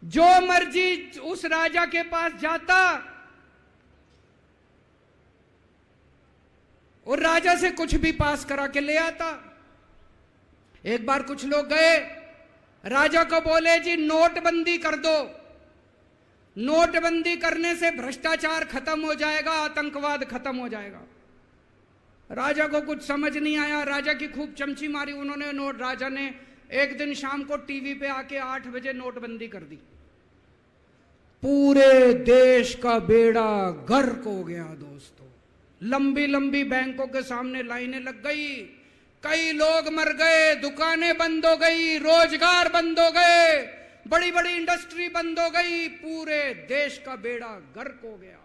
जो मर्जी उस राजा के पास जाता और राजा से कुछ भी पास करा के ले आता। एक बार कुछ लोग गए, राजा को बोले जी नोटबंदी कर दो। नोटबंदी करने से भ्रष्टाचार खत्म हो जाएगा, आतंकवाद खत्म हो जाएगा। राजा को कुछ समझ नहीं आया। राजा की खूब चमची मारी उन्होंने। राजा ने एक दिन शाम को टीवी पे आके 8 बजे नोटबंदी कर दी। पूरे देश का बेड़ा गर्क हो गया दोस्तों। लंबी लंबी बैंकों के सामने लाइनें लग गई। कई लोग मर गए, दुकानें बंद हो गई, रोजगार बंद हो गए, बड़ी बड़ी इंडस्ट्री बंद हो गई। पूरे देश का बेड़ा गर्क हो गया।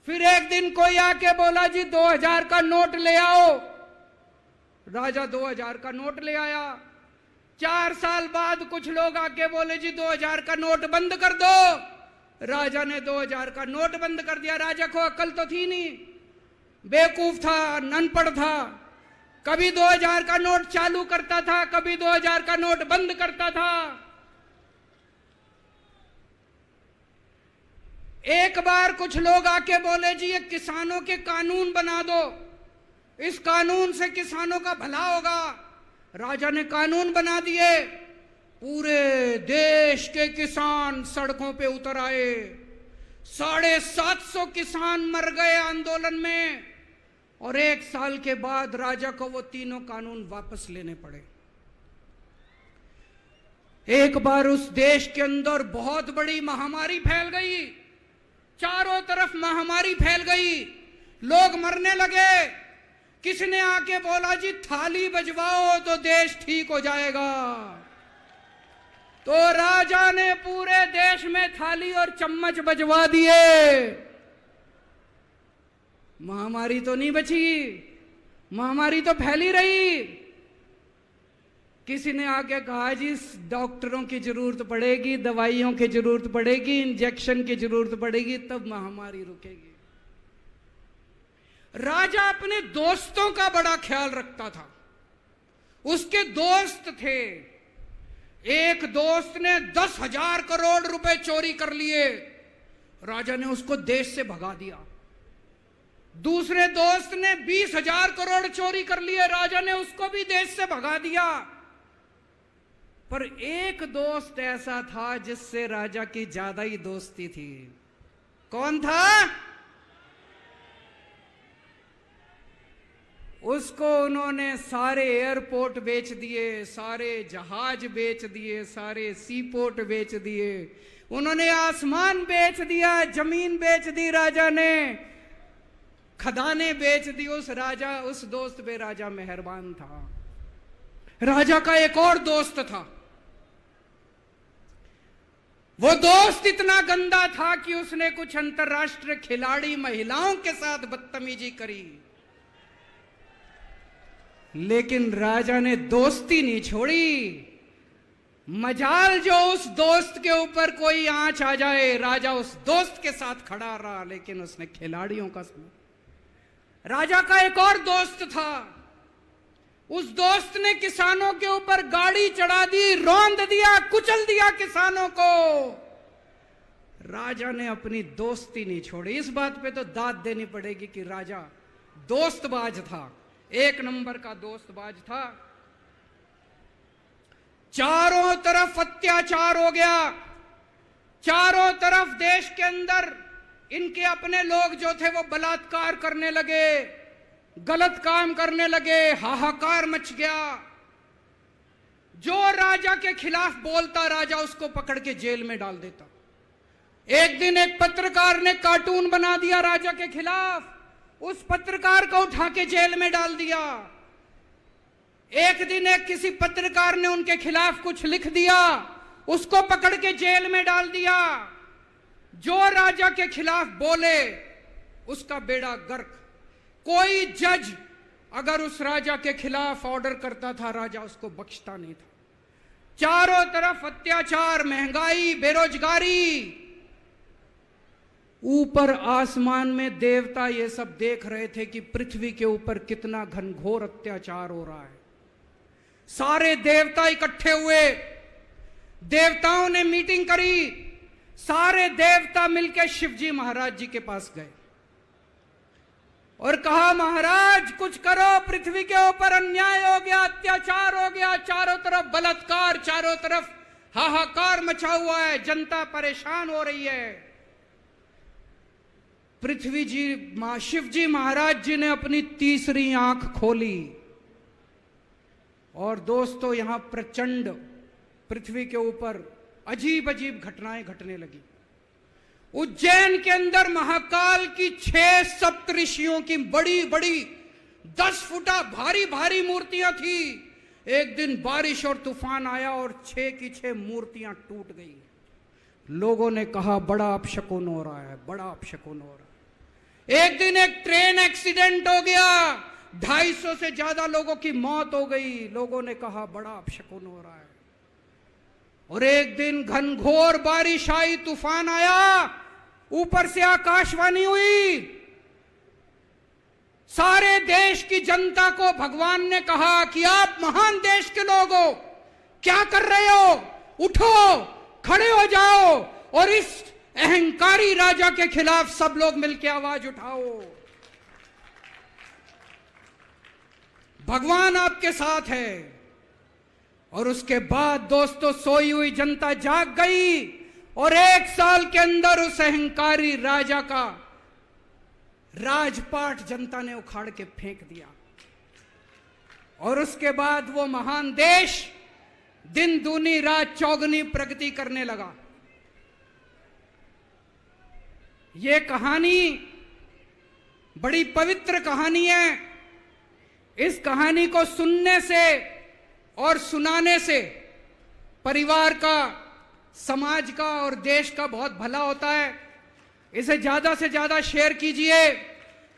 फिर एक दिन कोई आके बोला जी 2000 का नोट ले आओ। राजा 2000 का नोट ले आया। 4 साल बाद कुछ लोग आके बोले जी 2000 का नोट बंद कर दो। राजा ने 2000 का नोट बंद कर दिया। राजा को अकल तो थी नहीं, बेवकूफ था, अनपढ़ था। कभी 2000 का नोट चालू करता था, कभी 2000 का नोट बंद करता था। एक बार कुछ लोग आके बोले जी ये किसानों के कानून बना दो, इस कानून से किसानों का भला होगा। राजा ने कानून बना दिए। पूरे देश के किसान सड़कों पे उतर आए। 750 किसान मर गए आंदोलन में। और 1 साल के बाद राजा को वो तीनों कानून वापस लेने पड़े। एक बार उस देश के अंदर बहुत बड़ी महामारी फैल गई। चारों तरफ महामारी फैल गई, लोग मरने लगे। किसने आके बोला जी थाली बजवाओ तो देश ठीक हो जाएगा। तो राजा ने पूरे देश में थाली और चम्मच बजवा दिए। महामारी तो नहीं बची, महामारी तो फैली रही। किसी ने आके कहा जी डॉक्टरों की जरूरत पड़ेगी, दवाइयों की जरूरत पड़ेगी, इंजेक्शन की जरूरत पड़ेगी, तब महामारी रुकेगी। राजा अपने दोस्तों का बड़ा ख्याल रखता था। उसके दोस्त थे। एक दोस्त ने 10,000 करोड़ रुपए चोरी कर लिए। राजा ने उसको देश से भगा दिया। दूसरे दोस्त ने 20,000 करोड़ चोरी कर लिए। राजा ने उसको भी देश से भगा दिया। पर एक दोस्त ऐसा था जिससे राजा की ज्यादा ही दोस्ती थी। कौन था? उसको उन्होंने सारे एयरपोर्ट बेच दिए, सारे जहाज बेच दिए, सारे सी पोर्ट बेच दिए, उन्होंने आसमान बेच दिया, जमीन बेच दी राजा ने, खदाने बेच दी। उस दोस्त पे राजा मेहरबान था। राजा का एक और दोस्त था। वो दोस्त इतना गंदा था कि उसने कुछ अंतर्राष्ट्रीय खिलाड़ी महिलाओं के साथ बदतमीजी करी, लेकिन राजा ने दोस्ती नहीं छोड़ी। मजाल जो उस दोस्त के ऊपर कोई आंच आ जाए, राजा उस दोस्त के साथ खड़ा रहा, लेकिन उसने खिलाड़ियों का समझ। राजा का एक और दोस्त था। उस दोस्त ने किसानों के ऊपर गाड़ी चढ़ा दी, रौंद दिया, कुचल दिया किसानों को। राजा ने अपनी दोस्ती नहीं छोड़ी। इस बात पे तो दाद देनी पड़ेगी कि राजा दोस्तबाज था, एक नंबर का दोस्तबाज था। चारों तरफ अत्याचार हो गया, चारों तरफ देश के अंदर इनके अपने लोग जो थे वो बलात्कार करने लगे, गलत काम करने लगे, हाहाकार मच गया। जो राजा के खिलाफ बोलता, राजा उसको पकड़ के जेल में डाल देता। एक दिन एक पत्रकार ने कार्टून बना दिया राजा के खिलाफ, उस पत्रकार को उठा के जेल में डाल दिया। एक दिन एक किसी पत्रकार ने उनके खिलाफ कुछ लिख दिया, उसको पकड़ के जेल में डाल दिया। जो राजा के खिलाफ बोले उसका बेड़ा गर्क। कोई जज अगर उस राजा के खिलाफ ऑर्डर करता था, राजा उसको बख्शता नहीं था। चारों तरफ अत्याचार, महंगाई, बेरोजगारी। ऊपर आसमान में देवता ये सब देख रहे थे कि पृथ्वी के ऊपर कितना घनघोर अत्याचार हो रहा है। सारे देवता इकट्ठे हुए, देवताओं ने मीटिंग करी। सारे देवता मिलकर शिवजी महाराज जी के पास गए और कहा, महाराज कुछ करो, पृथ्वी के ऊपर अन्याय हो गया, अत्याचार हो गया, चारों तरफ बलात्कार, चारों तरफ हाहाकार मचा हुआ है, जनता परेशान हो रही है। पृथ्वी जी, शिवजी महाराज जी ने अपनी तीसरी आंख खोली और दोस्तों यहां प्रचंड पृथ्वी के ऊपर अजीब अजीब घटनाएं घटने लगी। उज्जैन के अंदर महाकाल की 6 सप्तऋषियों की बड़ी बड़ी 10 फुटा भारी भारी मूर्तियां थी। एक दिन बारिश और तूफान आया और 6 की 6 मूर्तियां टूट गई। लोगों ने कहा बड़ा अपशकुन हो रहा है, बड़ा अपशकुन हो रहा है। एक दिन एक ट्रेन एक्सीडेंट हो गया, 250 से ज्यादा लोगों की मौत हो गई। लोगों ने कहा बड़ा अपशकुन हो रहा है। और एक दिन घनघोर बारिश आई, तूफान आया, ऊपर से आकाशवाणी हुई। सारे देश की जनता को भगवान ने कहा कि आप महान देश के लोग हो, क्या कर रहे हो, उठो, खड़े हो जाओ और इस अहंकारी राजा के खिलाफ सब लोग मिलकर आवाज उठाओ। भगवान आपके साथ है। और उसके बाद दोस्तों सोई हुई जनता जाग गई और 1 साल के अंदर उस अहंकारी राजा का राजपाट जनता ने उखाड़ के फेंक दिया। और उसके बाद वो महान देश दिन दूनी रात चौगनी प्रगति करने लगा। ये कहानी बड़ी पवित्र कहानी है। इस कहानी को सुनने से और सुनाने से परिवार का, समाज का और देश का बहुत भला होता है। इसे ज्यादा से ज्यादा शेयर कीजिए,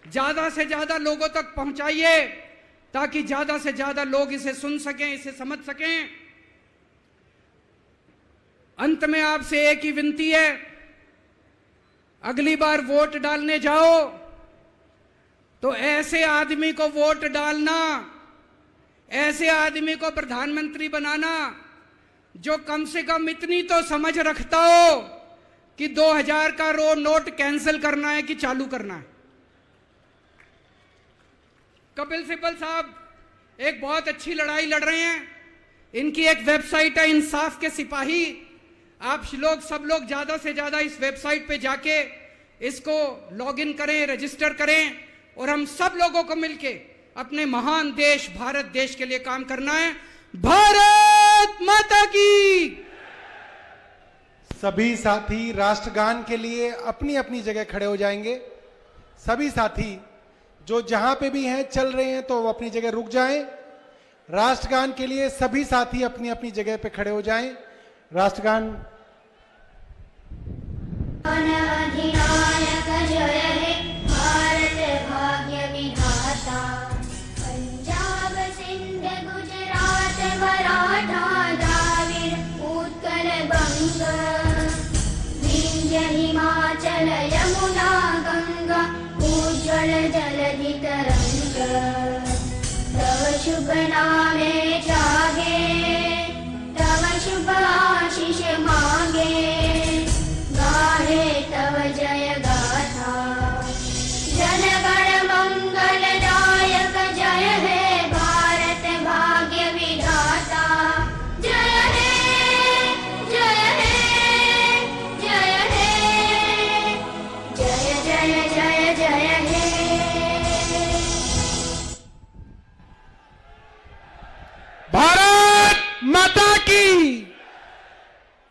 ज्यादा से ज्यादा लोगों तक पहुंचाइए ताकि ज्यादा से ज्यादा लोग इसे सुन सकें, इसे समझ सकें। अंत में आपसे एक ही विनती है, अगली बार वोट डालने जाओ तो ऐसे आदमी को वोट डालना, ऐसे आदमी को प्रधानमंत्री बनाना जो कम से कम इतनी तो समझ रखता हो कि 2000 का नोट कैंसिल करना है कि चालू करना है। कपिल सिब्बल साहब एक बहुत अच्छी लड़ाई लड़ रहे हैं इनकी एक वेबसाइट है इंसाफ के सिपाही। आप लोग सब लोग ज्यादा से ज्यादा इस वेबसाइट पे जाके इसको लॉगिन करें, रजिस्टर करें और हम सब लोगों को मिलके अपने महान देश भारत देश के लिए काम करना है। भारत माता की। सभी साथी राष्ट्रगान के लिए अपनी अपनी जगह खड़े हो जाएंगे। सभी साथी जो जहां पे भी हैं चल रहे हैं तो वो अपनी जगह रुक जाएं। राष्ट्रगान के लिए सभी साथी अपनी अपनी जगह पे खड़े हो जाएं। राष्ट्रगान। अधिनायक जय हे भारत भाग्य विधाता, पंजाब सिंध गुजरात मराठा द्राविड़ उत्कल बंग, विंध्य हिमाचल यमुना गंगा उज्ज्वल जलधि तरंग, तव शुभ नामे जागे, तव शुभ आशीष मांगे, गाहे तव जय गाथा, जनगण मंगलदायक जय हे भारत भाग्य विधाता, जय हे जय हे जय हे जय जय जय